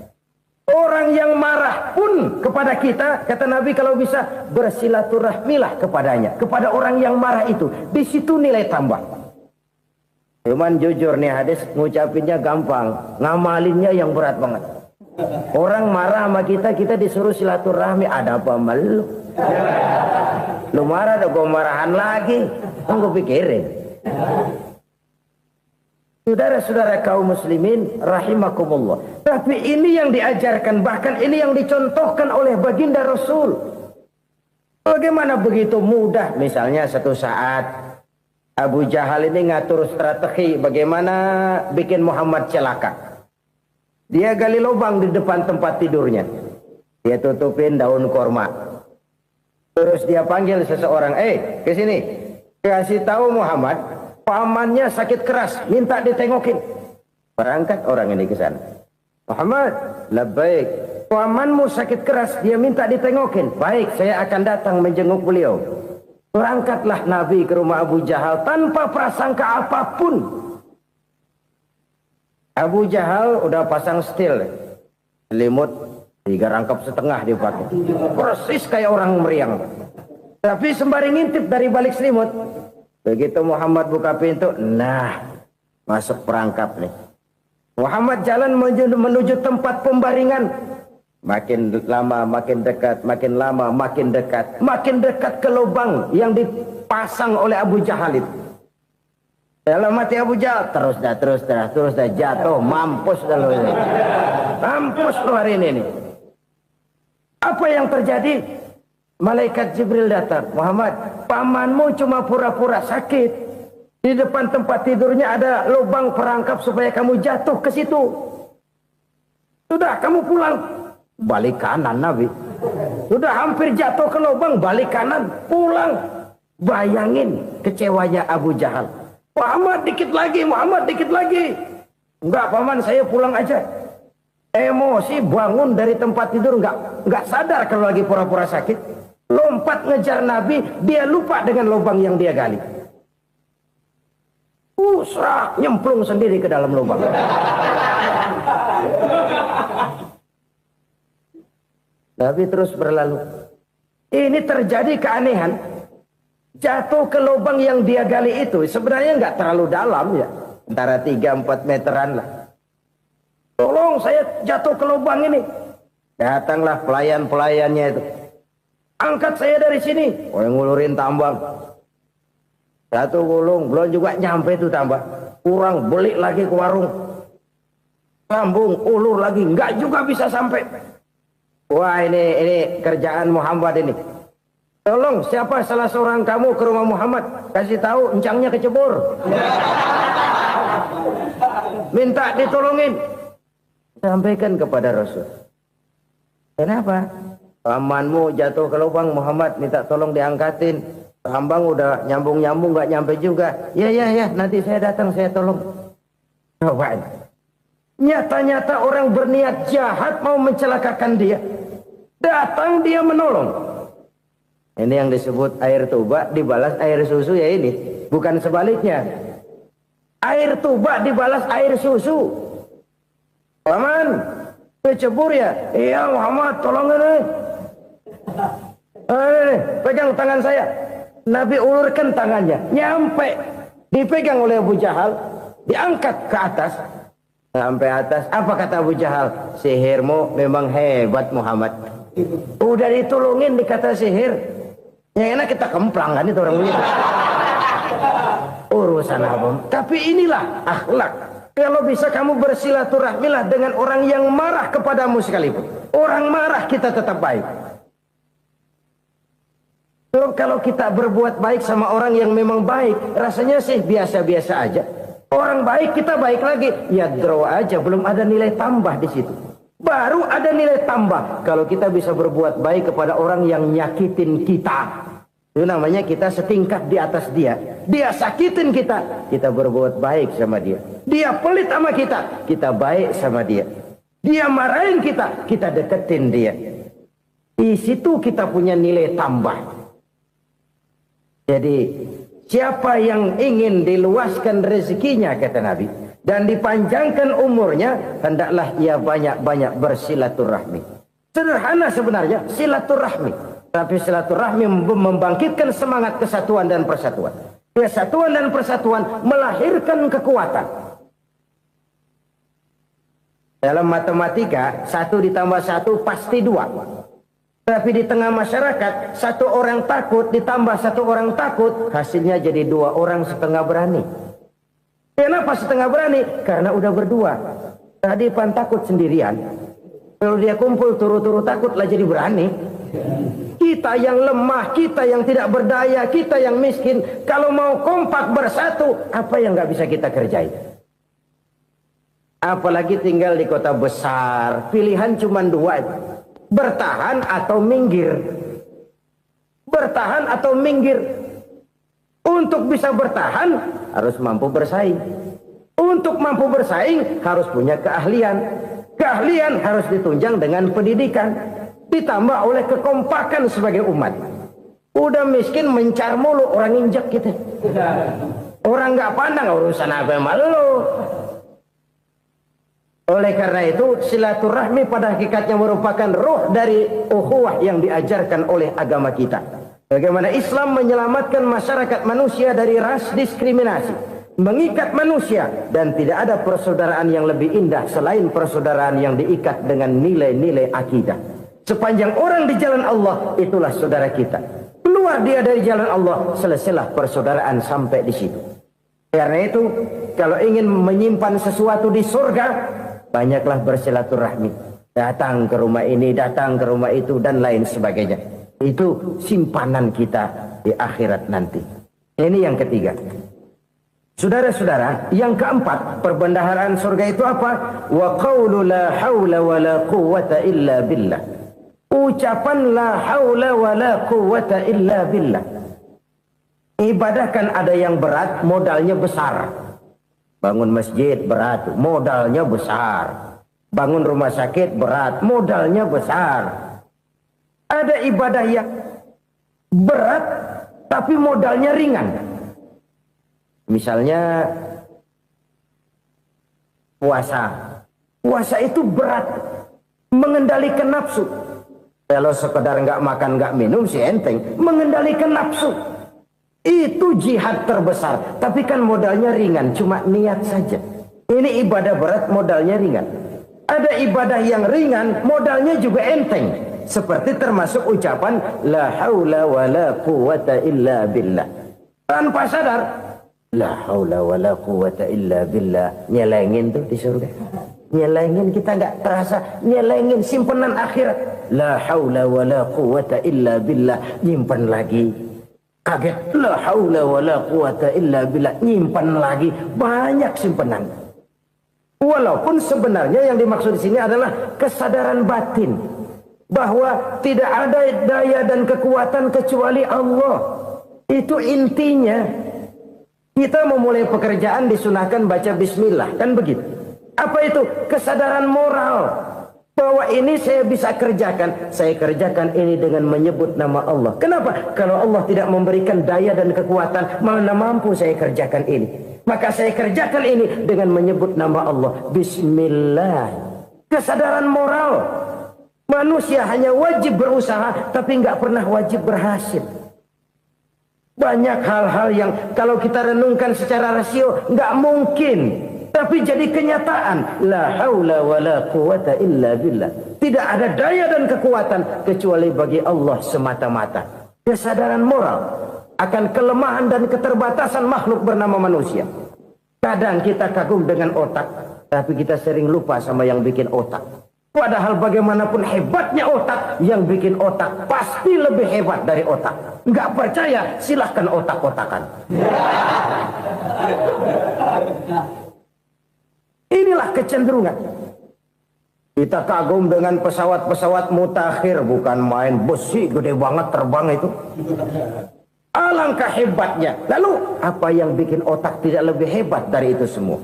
S2: Orang yang marah pun kepada kita, kata Nabi, kalau bisa bersilaturahmilah kepadanya. Kepada orang yang marah itu. Di situ nilai tambah. Cuman jujur nih hadis, ngucapinnya gampang, ngamalinnya yang berat banget. Orang marah sama kita disuruh silaturahmi, ada apa malu? Lu marah, ada gue marahan lagi. Gue pikirin. Saudara-saudara kaum muslimin rahimakumullah. Tapi ini yang diajarkan, bahkan ini yang dicontohkan oleh baginda Rasul. Bagaimana begitu mudah, misalnya satu saat Abu Jahal ini ngatur strategi bagaimana bikin Muhammad celaka. Dia gali lubang di depan tempat tidurnya. Dia tutupin daun korma. Terus dia panggil seseorang, ke sini. Kasih tahu Muhammad, pamannya sakit keras, minta ditengokin. Berangkat orang ini ke sana. Muhammad, labbaik. Pamanmu sakit keras, dia minta ditengokin. Baik, saya akan datang menjenguk beliau. Berangkatlah Nabi ke rumah Abu Jahal tanpa prasangka apapun. Abu Jahal udah pasang setil, selimut 3 rangkap setengah dipakai, persis kayak orang meriang. Tapi sembari ngintip dari balik selimut, begitu Muhammad buka pintu, nah masuk perangkap nih. Muhammad jalan menuju tempat pembaringan. Makin lama makin dekat, makin lama makin dekat, makin dekat ke lubang yang dipasang oleh Abu Jahal itu. Dalam hati Abu Jahal, terus dah jatuh, mampus dah lo ini. Mampus lo hari ini nih. Apa yang terjadi? Malaikat Jibril datang. Muhammad, pamanmu cuma pura-pura sakit. Di depan tempat tidurnya ada lubang perangkap supaya kamu jatuh ke situ. Sudah, kamu pulang. Balik kanan Nabi. Sudah hampir jatuh ke lubang, balik kanan, pulang. Bayangin kecewanya Abu Jahal. Muhammad dikit lagi. Enggak paman, saya pulang aja. Emosi bangun dari tempat tidur, enggak sadar kalau lagi pura-pura sakit. Lompat ngejar Nabi, dia lupa dengan lubang yang dia gali. Serak, nyemplung sendiri ke dalam lubang. Nabi terus berlalu. Ini terjadi keanehan. Jatuh ke lubang yang dia gali itu sebenarnya nggak terlalu dalam ya, antara 3-4 meteran lah. Tolong, saya jatuh ke lubang ini. Datanglah pelayan-pelayannya itu. Angkat saya dari sini. Oh, yang ngulurin tambang. 1 gulung, belum juga nyampe itu tambah. Kurang beli lagi ke warung. Sambung, ulur lagi, enggak juga bisa sampai. Wah ini kerjaan Muhammad ini. Tolong siapa salah seorang kamu ke rumah Muhammad, kasih tahu encangnya kecebur. Minta ditolongin. Sampaikan kepada Rasul. Kenapa? Pamanmu jatuh ke lubang, Muhammad minta tolong diangkatin. Hambang udah nyambung-nyambung nggak nyampe juga. Ya nanti saya datang saya tolong. Coba. Nyata-nyata orang berniat jahat mau mencelakakan dia. Datang dia menolong. Ini yang disebut air tuba dibalas air susu ya ini. Bukan sebaliknya. Air tuba dibalas air susu. Paman, kecebur ya? Iya Muhammad, tolong ini. Pegang tangan saya. Nabi ulurkan tangannya, nyampe, dipegang oleh Abu Jahal, diangkat ke atas, sampai atas. Apa kata Abu Jahal? Sihirmu memang hebat Muhammad. Udah ditolongin dikata sihir, yang enak kita kemplang kan itu orang begitu. Urusan apa? Tapi inilah akhlak. Kalau bisa kamu bersilaturahmilah dengan orang yang marah kepadamu sekalipun. Orang marah kita tetap baik. Kalau kita berbuat baik sama orang yang memang baik, rasanya sih biasa-biasa aja. Orang baik kita baik lagi, ya draw aja, belum ada nilai tambah di situ. Baru ada nilai tambah kalau kita bisa berbuat baik kepada orang yang nyakitin kita. Itu namanya kita setingkat di atas dia. Dia sakitin kita, kita berbuat baik sama dia. Dia pelit sama kita, kita baik sama dia. Dia marahin kita, kita deketin dia. Di situ kita punya nilai tambah. Jadi siapa yang ingin diluaskan rezekinya kata Nabi dan dipanjangkan umurnya, hendaklah ia banyak-banyak bersilaturahmi. Sederhana sebenarnya silaturahmi, tapi silaturahmi membangkitkan semangat kesatuan dan persatuan. Kesatuan dan persatuan melahirkan kekuatan. Dalam matematika 1 ditambah 1 pasti 2. Tapi di tengah masyarakat, 1 orang takut ditambah 1 orang takut, hasilnya jadi 2 orang setengah berani. Kenapa setengah berani? Karena udah berdua. Tadi pan takut sendirian. Kalau dia kumpul turu-turu takutlah jadi berani. Kita yang lemah, kita yang tidak berdaya, kita yang miskin, kalau mau kompak bersatu, apa yang nggak bisa kita kerjain? Apalagi tinggal di kota besar, pilihan cuma 2. Bertahan atau minggir. Bertahan atau minggir. Untuk bisa bertahan harus mampu bersaing. Untuk mampu bersaing harus punya keahlian. Keahlian harus ditunjang dengan pendidikan, ditambah oleh kekompakan sebagai umat. Udah miskin mencar mulu, orang injak kita. Orang nggak pandang urusan apa malu. Oleh karena itu silaturahmi pada hakikatnya merupakan roh dari ukhuwah yang diajarkan oleh agama kita. Bagaimana Islam menyelamatkan masyarakat manusia dari ras diskriminasi, mengikat manusia, dan tidak ada persaudaraan yang lebih indah selain persaudaraan yang diikat dengan nilai-nilai akidah. Sepanjang orang di jalan Allah, itulah saudara kita. Keluar dia dari jalan Allah, selesailah persaudaraan sampai di situ. Karena itu, kalau ingin menyimpan sesuatu di surga, banyaklah bersilaturahmi. Datang ke rumah ini, datang ke rumah itu, dan lain sebagainya. Itu simpanan kita di akhirat nanti. Ini yang ketiga. Saudara-saudara, yang keempat, perbendaharaan surga itu apa? Wa qawlu la hawla wa la quwwata illa billah. Ucapan la hawla wa la quwwata illa billah. Ibadah kan ada yang berat, modalnya besar. Bangun masjid berat, modalnya besar. Bangun rumah sakit berat, modalnya besar. Ada ibadah yang berat, tapi modalnya ringan. Misalnya puasa. Puasa itu berat, mengendalikan nafsu. Kalau sekedar nggak makan, nggak minum sih enteng. Mengendalikan nafsu. Itu jihad terbesar, tapi kan modalnya ringan, cuma niat saja. Ini ibadah berat, modalnya ringan. Ada ibadah yang ringan, modalnya juga enteng. Seperti termasuk ucapan la haula wa la quwwata illa billah. Tanpa sadar, la haula wala quwata illa billah. Nyelengin tuh di surga. Nyelengin, kita nggak terasa. Nyelengin simpenan akhirat. La haula wala quwata illa billah. Nyimpan lagi. Kaget. La haula wala quwata illa billah. Nyimpan lagi. Banyak simpenan. Walaupun sebenarnya yang dimaksud di sini adalah kesadaran batin. Bahwa tidak ada daya dan kekuatan kecuali Allah. Itu intinya. Kita memulai pekerjaan disunahkan baca bismillah, kan begitu. Apa itu? Kesadaran moral. Bahwa ini saya bisa kerjakan. Saya kerjakan ini dengan menyebut nama Allah. Kenapa? Kalau Allah tidak memberikan daya dan kekuatan, mana mampu saya kerjakan ini. Maka saya kerjakan ini dengan menyebut nama Allah. Bismillah. Kesadaran moral. Manusia hanya wajib berusaha, tapi nggak pernah wajib berhasil. Banyak hal-hal yang kalau kita renungkan secara rasio nggak mungkin, tapi jadi kenyataan. La haula wala quwata illa billah. Tidak ada daya dan kekuatan kecuali bagi Allah semata-mata. Kesadaran moral akan kelemahan dan keterbatasan makhluk bernama manusia. Kadang kita kagum dengan otak, tapi kita sering lupa sama yang bikin otak. Padahal bagaimanapun hebatnya otak, yang bikin otak pasti lebih hebat dari otak. Nggak percaya, silahkan otak-otakan. Inilah kecenderungan. Kita kagum dengan pesawat-pesawat mutakhir, bukan main besi gede banget terbang itu. Alangkah hebatnya. Lalu apa yang bikin otak tidak lebih hebat dari itu semua?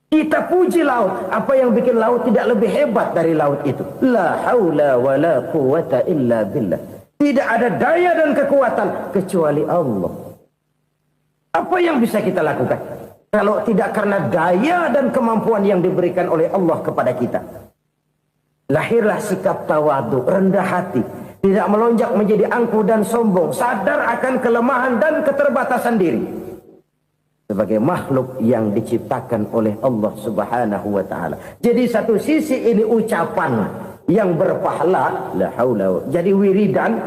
S2: Kita puji laut. Apa yang bikin laut tidak lebih hebat dari laut itu? La haula wa la quwata illa billah. Tidak ada daya dan kekuatan kecuali Allah. Apa yang bisa kita lakukan? Kalau tidak karena daya dan kemampuan yang diberikan oleh Allah kepada kita. Lahirlah sikap tawadu, rendah hati. Tidak melonjak menjadi angkuh dan sombong. Sadar akan kelemahan dan keterbatasan diri. Sebagai makhluk yang diciptakan oleh Allah subhanahu wa ta'ala. Jadi satu sisi ini ucapan yang berpahala, la haula, jadi wiridan.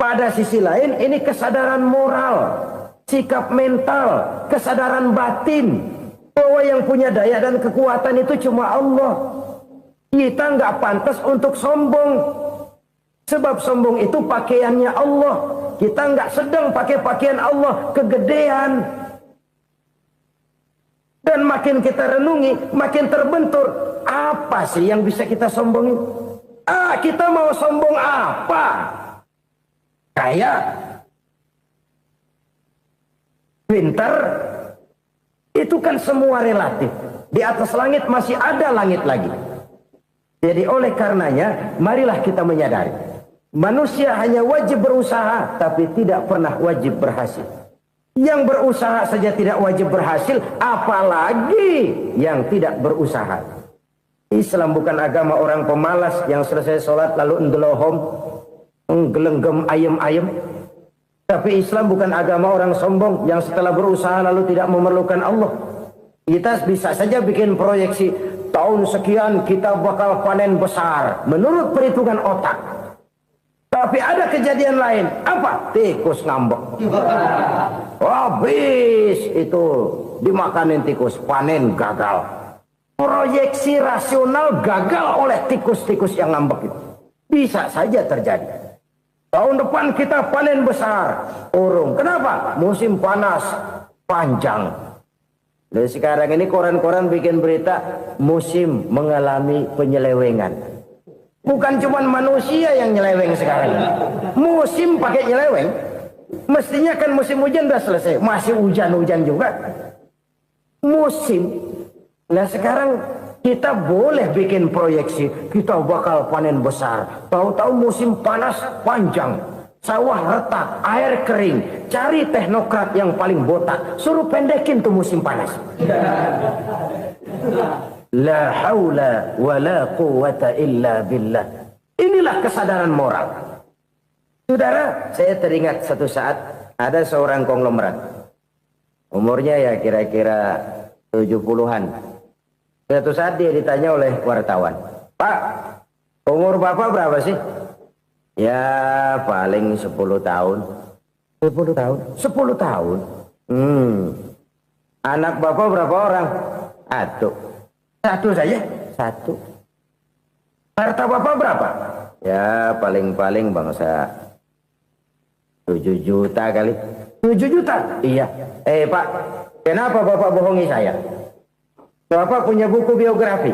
S2: Pada sisi lain ini kesadaran moral, sikap mental, kesadaran batin. Bahwa yang punya daya dan kekuatan itu cuma Allah. Kita nggak pantas untuk sombong. Sebab sombong itu pakaiannya Allah. Kita nggak sedang pakai pakaian Allah, kegedean. Dan makin kita renungi, makin terbentur. Apa sih yang bisa kita sombongin? Kita mau sombong apa? Kaya? Pintar? Itu kan semua relatif. Di atas langit masih ada langit lagi. Jadi oleh karenanya, marilah kita menyadari. Manusia hanya wajib berusaha, tapi tidak pernah wajib berhasil. Yang berusaha saja tidak wajib berhasil, apalagi yang tidak berusaha. Islam bukan agama orang pemalas yang selesai sholat lalu endelohom, nggelenggem ayem-ayem. Tapi Islam bukan agama orang sombong yang setelah berusaha lalu tidak memerlukan Allah. Kita bisa saja bikin proyeksi, tahun sekian kita bakal panen besar menurut perhitungan otak. Tapi ada kejadian lain. Apa? Tikus ngambek. Habis itu dimakanin tikus, panen gagal. Proyeksi rasional gagal oleh tikus-tikus yang ngambek itu. Bisa saja terjadi. Tahun depan kita panen besar, urung. Kenapa? Musim panas panjang. Dan sekarang ini koran-koran bikin berita musim mengalami penyelewengan. Bukan cuma manusia yang nyeleweng sekarang. Musim pakai nyeleweng. Mestinya kan musim hujan udah selesai. Masih hujan-hujan juga. Musim. Nah sekarang kita boleh bikin proyeksi. Kita bakal panen besar. Tahu-tahu musim panas panjang. Sawah retak, air kering. Cari teknokrat yang paling botak. Suruh pendekin tuh musim panas. La haula wa la quwata illa billah. Inilah kesadaran moral. Saudara, saya teringat satu saat ada seorang konglomerat. Umurnya ya kira-kira 70-an. Suatu saat dia ditanya oleh wartawan, "Pak, umur Bapak berapa sih?" "Ya paling 10 tahun." 10 tahun. 10 tahun. Anak bapak berapa orang? Satu saja. Satu. Harta bapak berapa? Ya paling-paling bangsa 7 juta kali. 7 juta? Iya. Pak, kenapa bapak bohongi saya? Bapak punya buku biografi.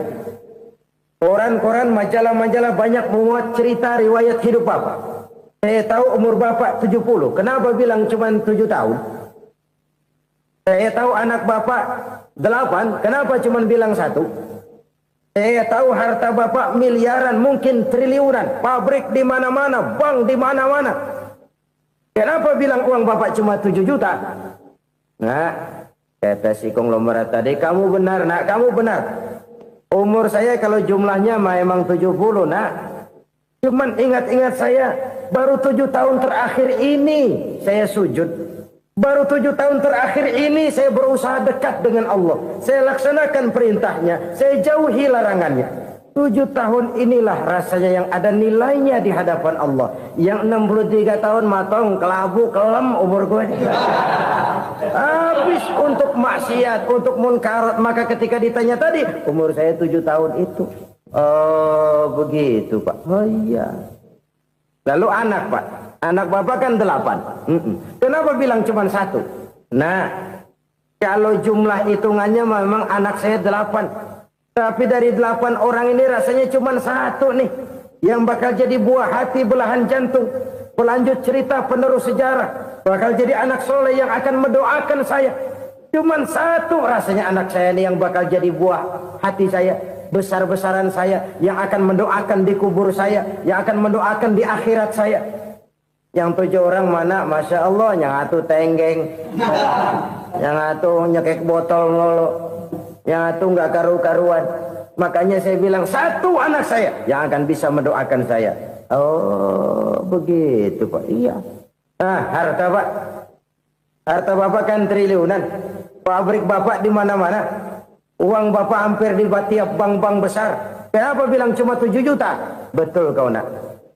S2: Koran-koran, majalah-majalah banyak memuat cerita riwayat hidup bapak. Saya tahu umur bapak 70. Kenapa bilang cuma 7 tahun? Saya tahu anak bapak 8. Kenapa cuma bilang 1? Saya tahu harta bapak miliaran, mungkin triliunan. Pabrik di mana-mana, bank di mana-mana. Kenapa bilang uang bapak cuma 7 juta? Nah, kata si konglomerat tadi, kamu benar nak, kamu benar. Umur saya kalau jumlahnya memang 70 nak. Cuman ingat-ingat saya, baru 7 tahun terakhir ini saya sujud. Baru 7 tahun terakhir ini saya berusaha dekat dengan Allah. Saya laksanakan perintahnya, saya jauhi larangannya. 7 tahun inilah rasanya yang ada nilainya di hadapan Allah. Yang 63 tahun matong, kelabu, kelem umur gue. Habis untuk maksiat, untuk munkarat. Maka ketika ditanya tadi, umur saya 7 tahun itu. Oh begitu Pak. Oh iya. Lalu anak Pak. Anak bapak kan 8. Kenapa bilang cuma 1? Nah, kalau jumlah hitungannya memang anak saya 8. Tapi dari 8 orang ini rasanya cuma 1 nih yang bakal jadi buah hati, belahan jantung, pelanjut cerita, penerus sejarah, bakal jadi anak soleh yang akan mendoakan saya. Cuma 1 rasanya anak saya ini yang bakal jadi buah hati saya, besar-besaran saya, yang akan mendoakan di kubur saya, yang akan mendoakan di akhirat saya. Yang 7 orang mana? Masya Allah, yang 1 tenggeng, yang 1 nyekek botol mulu, yang 1 nggak karu-karuan. Makanya saya bilang 1 anak saya yang akan bisa mendoakan saya. Oh begitu Pak. Iya. Nah harta Pak, harta bapak kan triliunan. Pabrik bapak di mana-mana. Uang bapak hampir di tiap bank-bank besar. Kenapa bilang cuma 7 juta? Betul kau nak.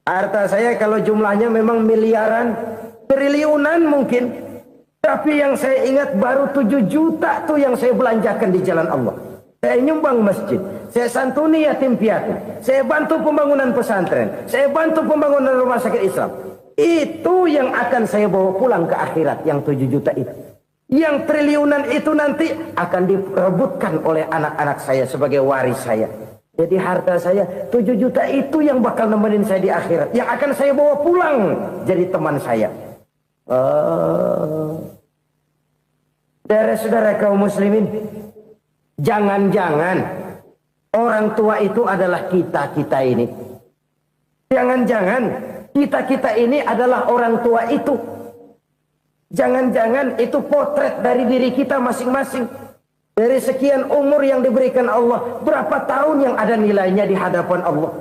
S2: Harta saya kalau jumlahnya memang miliaran, triliunan mungkin. Tapi yang saya ingat baru 7 juta tuh yang saya belanjakan di jalan Allah. Saya nyumbang masjid, saya santuni yatim piatu, saya bantu pembangunan pesantren, saya bantu pembangunan rumah sakit Islam. Itu yang akan saya bawa pulang ke akhirat, yang 7 juta itu. Yang triliunan itu nanti akan diperebutkan oleh anak-anak saya sebagai waris saya. Jadi harta saya 7 juta itu yang bakal nemenin saya di akhirat, yang akan saya bawa pulang jadi teman saya. Saudara-saudara kaum muslimin, jangan-jangan orang tua itu adalah kita-kita ini. Jangan-jangan kita-kita ini adalah orang tua itu. Jangan-jangan itu potret dari diri kita masing-masing. Dari sekian umur yang diberikan Allah, berapa tahun yang ada nilainya di hadapan Allah.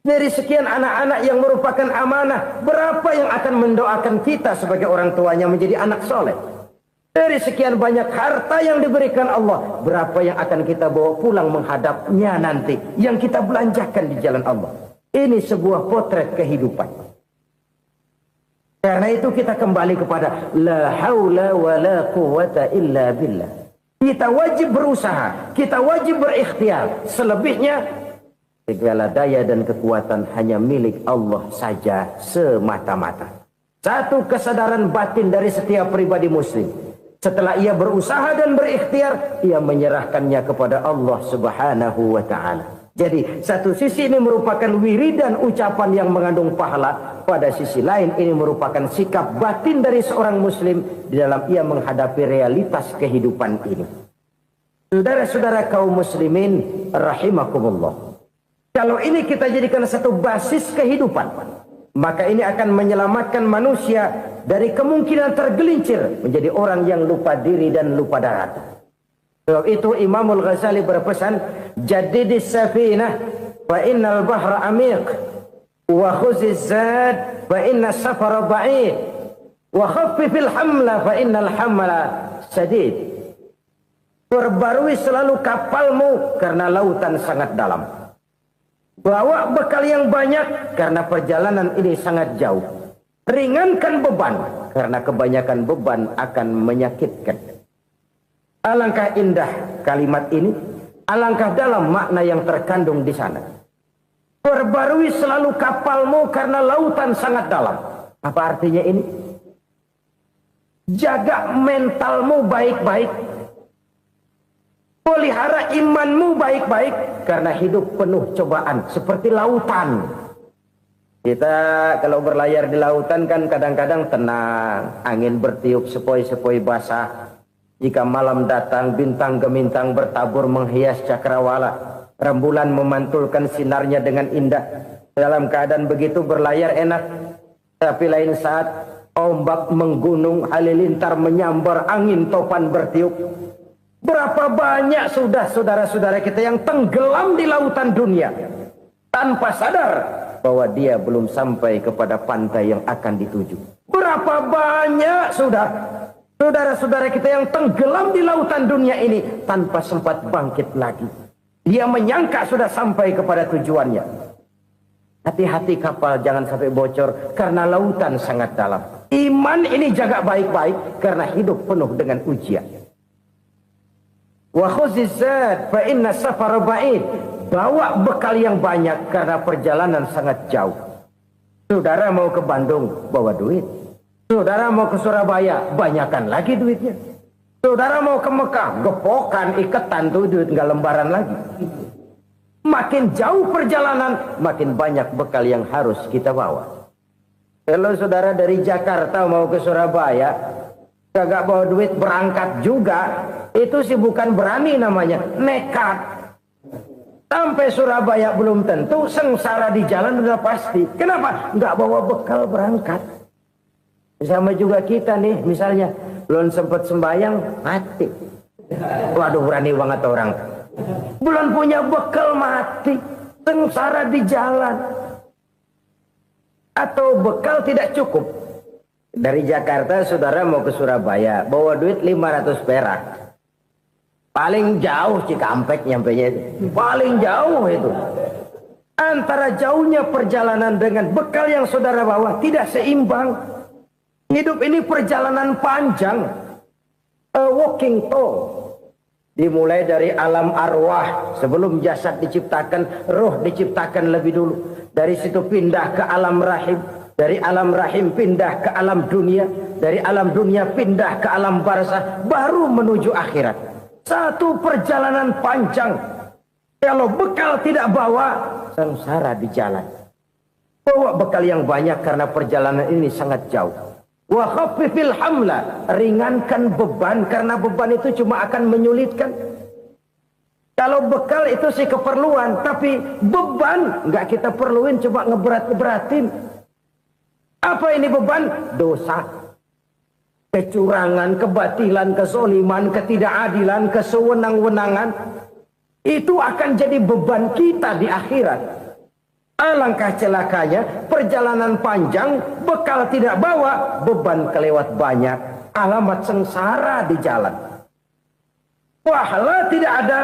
S2: Dari sekian anak-anak yang merupakan amanah, berapa yang akan mendoakan kita sebagai orang tuanya menjadi anak soleh. Dari sekian banyak harta yang diberikan Allah, berapa yang akan kita bawa pulang menghadapnya nanti, yang kita belanjakan di jalan Allah. Ini sebuah potret kehidupan. Karena itu kita kembali kepada la haula wa la quwata illa billah. Kita wajib berusaha, kita wajib berikhtiar. Selebihnya segala daya dan kekuatan hanya milik Allah saja semata-mata. Satu kesadaran batin dari setiap pribadi muslim. Setelah ia berusaha dan berikhtiar, ia menyerahkannya kepada Allah Subhanahu wa ta'ala. Jadi satu sisi ini merupakan wiridan ucapan yang mengandung pahala. Pada sisi lain ini merupakan sikap batin dari seorang muslim di dalam ia menghadapi realitas kehidupan ini. Saudara-saudara kaum muslimin rahimakumullah. Kalau ini kita jadikan satu basis kehidupan, maka ini akan menyelamatkan manusia dari kemungkinan tergelincir menjadi orang yang lupa diri dan lupa darat. Sebab itu Imamul Ghazali berpesan, jadidis safinah fa innal bahra amiq wa khuziz zad fa inna safara ba'id wa khaffifil hamla fa innal hamla sadid. Perbarui selalu kapalmu karena lautan sangat dalam. Bawa bekal yang banyak karena perjalanan ini sangat jauh. Ringankan beban karena kebanyakan beban akan menyakitkan. Alangkah indah kalimat ini, alangkah dalam makna yang terkandung di sana. Perbarui selalu kapalmu karena lautan sangat dalam. Apa artinya ini? Jaga mentalmu baik-baik. Pelihara imanmu baik-baik karena hidup penuh cobaan seperti lautan. Kita kalau berlayar di lautan kan kadang-kadang tenang, angin bertiup sepoi-sepoi basah. Jika malam datang, bintang gemintang bertabur menghias cakrawala. Rembulan memantulkan sinarnya dengan indah. Dalam keadaan begitu berlayar enak. Tapi lain saat ombak menggunung, halilintar menyambar, angin topan bertiup. Berapa banyak sudah saudara-saudara kita yang tenggelam di lautan dunia tanpa sadar bahwa dia belum sampai kepada pantai yang akan dituju. Berapa banyak sudah saudara-saudara kita yang tenggelam di lautan dunia ini tanpa sempat bangkit lagi. Dia menyangka sudah sampai kepada tujuannya. Hati-hati kapal jangan sampai bocor karena lautan sangat dalam. Iman ini jaga baik-baik karena hidup penuh dengan ujian. Wa khuzizat fa inna safara ba'id. Bawa bekal yang banyak karena perjalanan sangat jauh. Saudara mau ke Bandung, bawa duit. Saudara mau ke Surabaya, banyakkan lagi duitnya. Saudara mau ke Mekah, gepokan, iketan tuh duit nggak lembaran lagi. Makin jauh perjalanan, makin banyak bekal yang harus kita bawa. Kalau saudara dari Jakarta mau ke Surabaya, kagak bawa duit berangkat juga, itu sih bukan berani namanya, nekat. Sampai Surabaya belum tentu, sengsara di jalan udah pasti. Kenapa? Nggak bawa bekal berangkat. Sama juga kita nih, misalnya belum sempat sembahyang, mati. Waduh, berani banget orang. Belum punya bekal, mati. Sengsara di jalan. Atau bekal tidak cukup. Dari Jakarta saudara mau ke Surabaya, bawa duit 500 perak. Paling jauh Cikampek nyampenya itu. Paling jauh itu. Antara jauhnya perjalanan dengan bekal yang saudara bawa tidak seimbang. Hidup ini perjalanan panjang. A walking tour. Dimulai dari alam arwah. Sebelum jasad diciptakan, roh diciptakan lebih dulu. Dari situ pindah ke alam rahim. Dari alam rahim pindah ke alam dunia. Dari alam dunia pindah ke alam barzah. Baru menuju akhirat. Satu perjalanan panjang. Kalau bekal tidak bawa, sengsara di jalan. Bawa bekal yang banyak karena perjalanan ini sangat jauh. Wa khaffifil hamla, ringankan beban karena beban itu cuma akan menyulitkan. Kalau bekal itu sih keperluan, tapi beban nggak kita perluin, coba ngeberat-beratin. Apa ini beban? Dosa. Kecurangan, kebatilan, kesoliman, ketidakadilan, kesewenang-wenangan. Itu akan jadi beban kita di akhirat. Alangkah celakanya, perjalanan panjang, bekal tidak bawa, beban kelewat banyak. Alamat sengsara di jalan. Pahala tidak ada,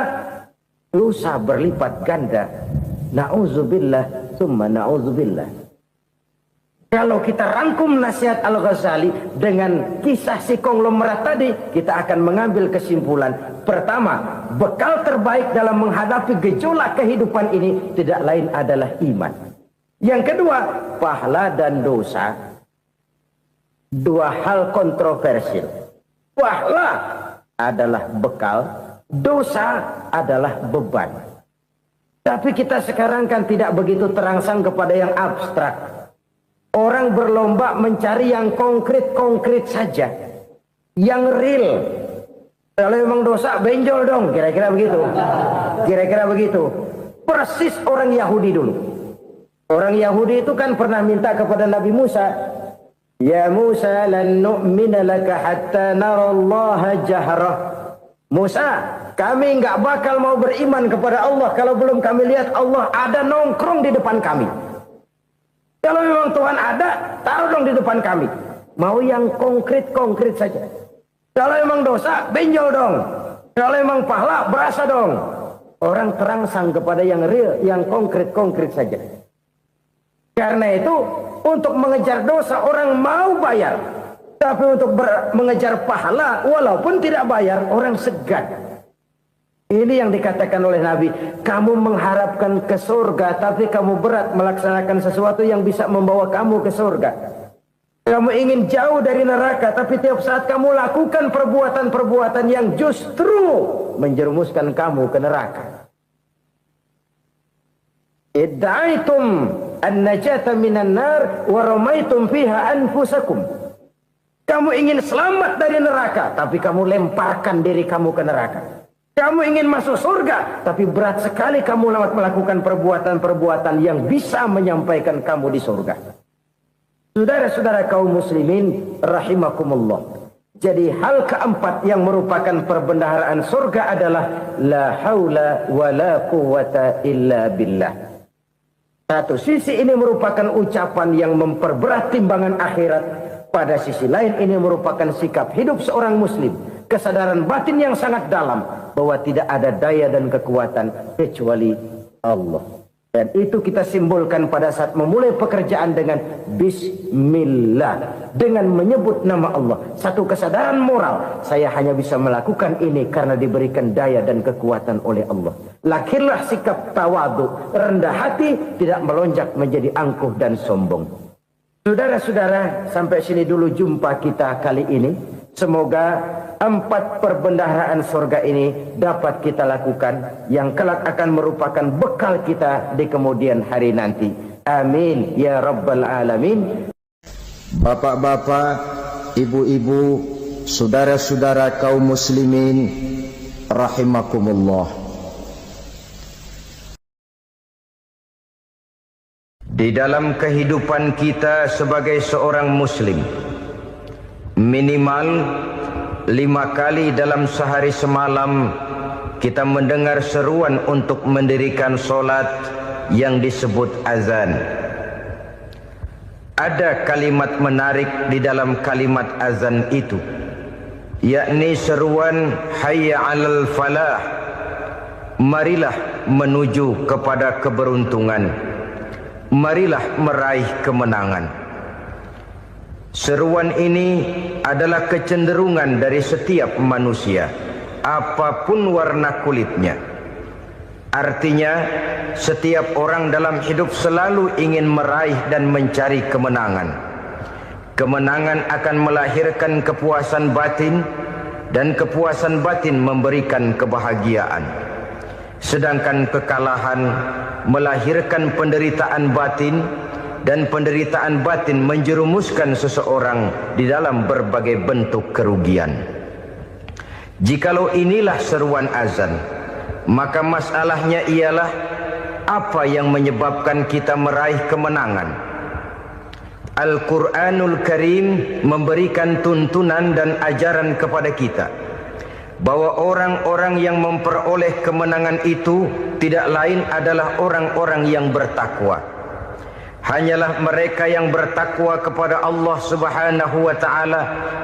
S2: dosa berlipat ganda. Na'udzubillah, summa na'udzubillah. Kalau kita rangkum nasihat Al-Ghazali dengan kisah si konglomerat tadi, kita akan mengambil kesimpulan. Pertama, bekal terbaik dalam menghadapi gejolak kehidupan ini tidak lain adalah iman. Yang kedua, pahala dan dosa. Dua hal kontroversial. Pahala adalah bekal, dosa adalah beban. Tapi kita sekarang kan tidak begitu terangsang kepada yang abstrak. Orang berlomba mencari yang konkret-konkret saja. Yang real. Kalau memang dosa, benjol dong. Kira-kira begitu. Kira-kira begitu. Persis orang Yahudi dulu. Orang Yahudi itu kan pernah minta kepada Nabi Musa. Ya Musa lan nu'mina laka hatta narallaha jahrah. Musa, kami nggak bakal mau beriman kepada Allah kalau belum kami lihat Allah ada nongkrong di depan kami. Kalau memang Tuhan ada, taruh dong di depan kami. Mau yang konkret-konkret saja. Kalau memang dosa, benjol dong. Kalau memang pahala, berasa dong. Orang terangsang kepada yang real, yang konkret-konkret saja. Karena itu, untuk mengejar dosa, orang mau bayar. Tapi untuk mengejar pahala walaupun tidak bayar, orang segan. Ini yang dikatakan oleh Nabi, kamu mengharapkan ke surga tapi kamu berat melaksanakan sesuatu yang bisa membawa kamu ke surga. Kamu ingin jauh dari neraka tapi tiap saat kamu lakukan perbuatan-perbuatan yang justru menjerumuskan kamu ke neraka. Idda'aitum an-najata minan nar wa ramaitum fiha anfusakum. Kamu ingin selamat dari neraka tapi kamu lemparkan diri kamu ke neraka. Kamu ingin masuk surga, tapi berat sekali kamu melakukan perbuatan-perbuatan yang bisa menyampaikan kamu di surga. Saudara-saudara kaum muslimin, rahimakumullah. Jadi hal keempat yang merupakan perbendaharaan surga adalah la haula wa la quwwata illa billah. Satu sisi ini merupakan ucapan yang memperberat timbangan akhirat. Pada sisi lain ini merupakan sikap hidup seorang muslim. Kesadaran batin yang sangat dalam bahwa tidak ada daya dan kekuatan kecuali Allah. Dan itu kita simbolkan pada saat memulai pekerjaan dengan Bismillah, dengan menyebut nama Allah. Satu kesadaran moral, saya hanya bisa melakukan ini karena diberikan daya dan kekuatan oleh Allah. Lahirlah sikap tawadu, rendah hati, tidak melonjak menjadi angkuh dan sombong. Saudara-saudara, sampai sini dulu jumpa kita kali ini. Semoga 4 perbendaharaan surga ini dapat kita lakukan, yang kelak akan merupakan bekal kita di kemudian hari nanti. Amin ya rabbal alamin. Bapak-bapak, ibu-ibu, saudara-saudara kaum muslimin rahimakumullah. Di dalam kehidupan kita sebagai seorang muslim, minimal 5 kali dalam sehari semalam kita mendengar seruan untuk mendirikan solat yang disebut azan. Ada kalimat menarik di dalam kalimat azan itu, yakni seruan hayya 'alal falah, marilah menuju kepada keberuntungan, marilah meraih kemenangan. Seruan ini adalah kecenderungan dari setiap manusia, apapun warna kulitnya. Artinya, setiap orang dalam hidup selalu ingin meraih dan mencari kemenangan. Kemenangan akan melahirkan kepuasan batin, dan kepuasan batin memberikan kebahagiaan. Sedangkan kekalahan melahirkan penderitaan batin, dan penderitaan batin menjerumuskan seseorang di dalam berbagai bentuk kerugian. Jikalau inilah seruan azan, maka masalahnya ialah apa yang menyebabkan kita meraih kemenangan. Al-Quranul Karim memberikan tuntunan dan ajaran kepada kita bahwa orang-orang yang memperoleh kemenangan itu tidak lain adalah orang-orang yang bertakwa. Hanyalah mereka yang bertakwa kepada Allah Subhanahu wa ta'ala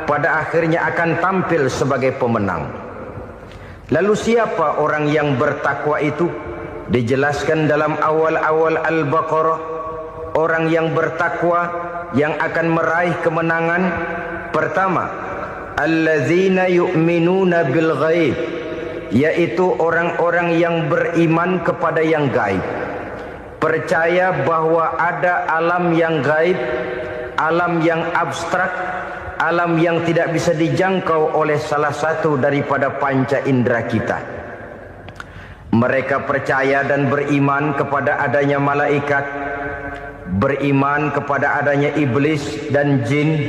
S2: pada akhirnya akan tampil sebagai pemenang. Lalu siapa orang yang bertakwa itu? Dijelaskan dalam awal-awal Al-Baqarah, orang yang bertakwa yang akan meraih kemenangan. Pertama, allazina yu'minuna bil ghaib, yaitu orang-orang yang beriman kepada yang gaib. Percaya bahwa ada alam yang gaib, alam yang abstrak, alam yang tidak bisa dijangkau oleh salah satu daripada panca indera kita. Mereka percaya dan beriman kepada adanya malaikat, beriman kepada adanya iblis dan jin,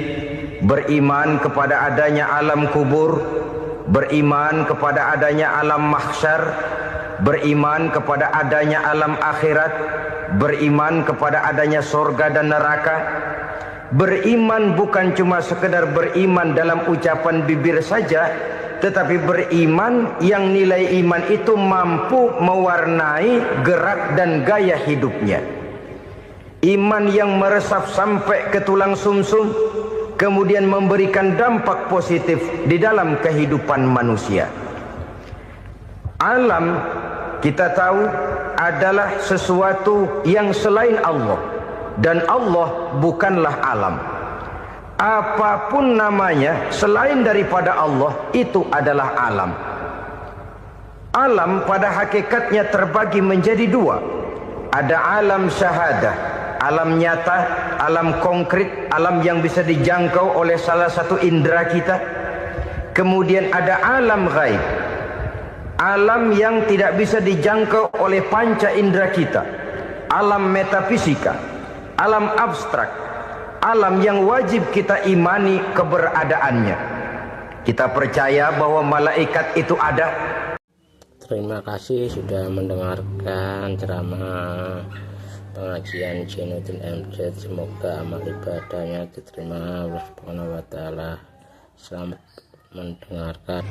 S2: beriman kepada adanya alam kubur, beriman kepada adanya alam mahsyar, beriman kepada adanya alam akhirat, beriman kepada adanya surga dan neraka. Beriman bukan cuma sekedar beriman dalam ucapan bibir saja, tetapi beriman yang nilai iman itu mampu mewarnai gerak dan gaya hidupnya. Iman yang meresap sampai ke tulang sumsum, kemudian memberikan dampak positif di dalam kehidupan manusia. Alam, kita tahu, adalah sesuatu yang selain Allah, dan Allah bukanlah alam. apapun namanya selain daripada Allah itu adalah alam. Alam pada hakikatnya terbagi menjadi dua. Ada alam syahadah, alam nyata, alam konkret, alam yang bisa dijangkau oleh salah satu indera kita. Kemudian ada alam ghaib, alam yang tidak bisa dijangkau oleh panca indera kita, alam metafisika, alam abstrak, alam yang wajib kita imani keberadaannya. Kita percaya bahwa malaikat itu ada.
S1: Terima kasih sudah mendengarkan ceramah pengajian Jainuddin MZ. Semoga amal ibadahnya diterima Allah Subhanahu wa taala. Selamat mendengarkan.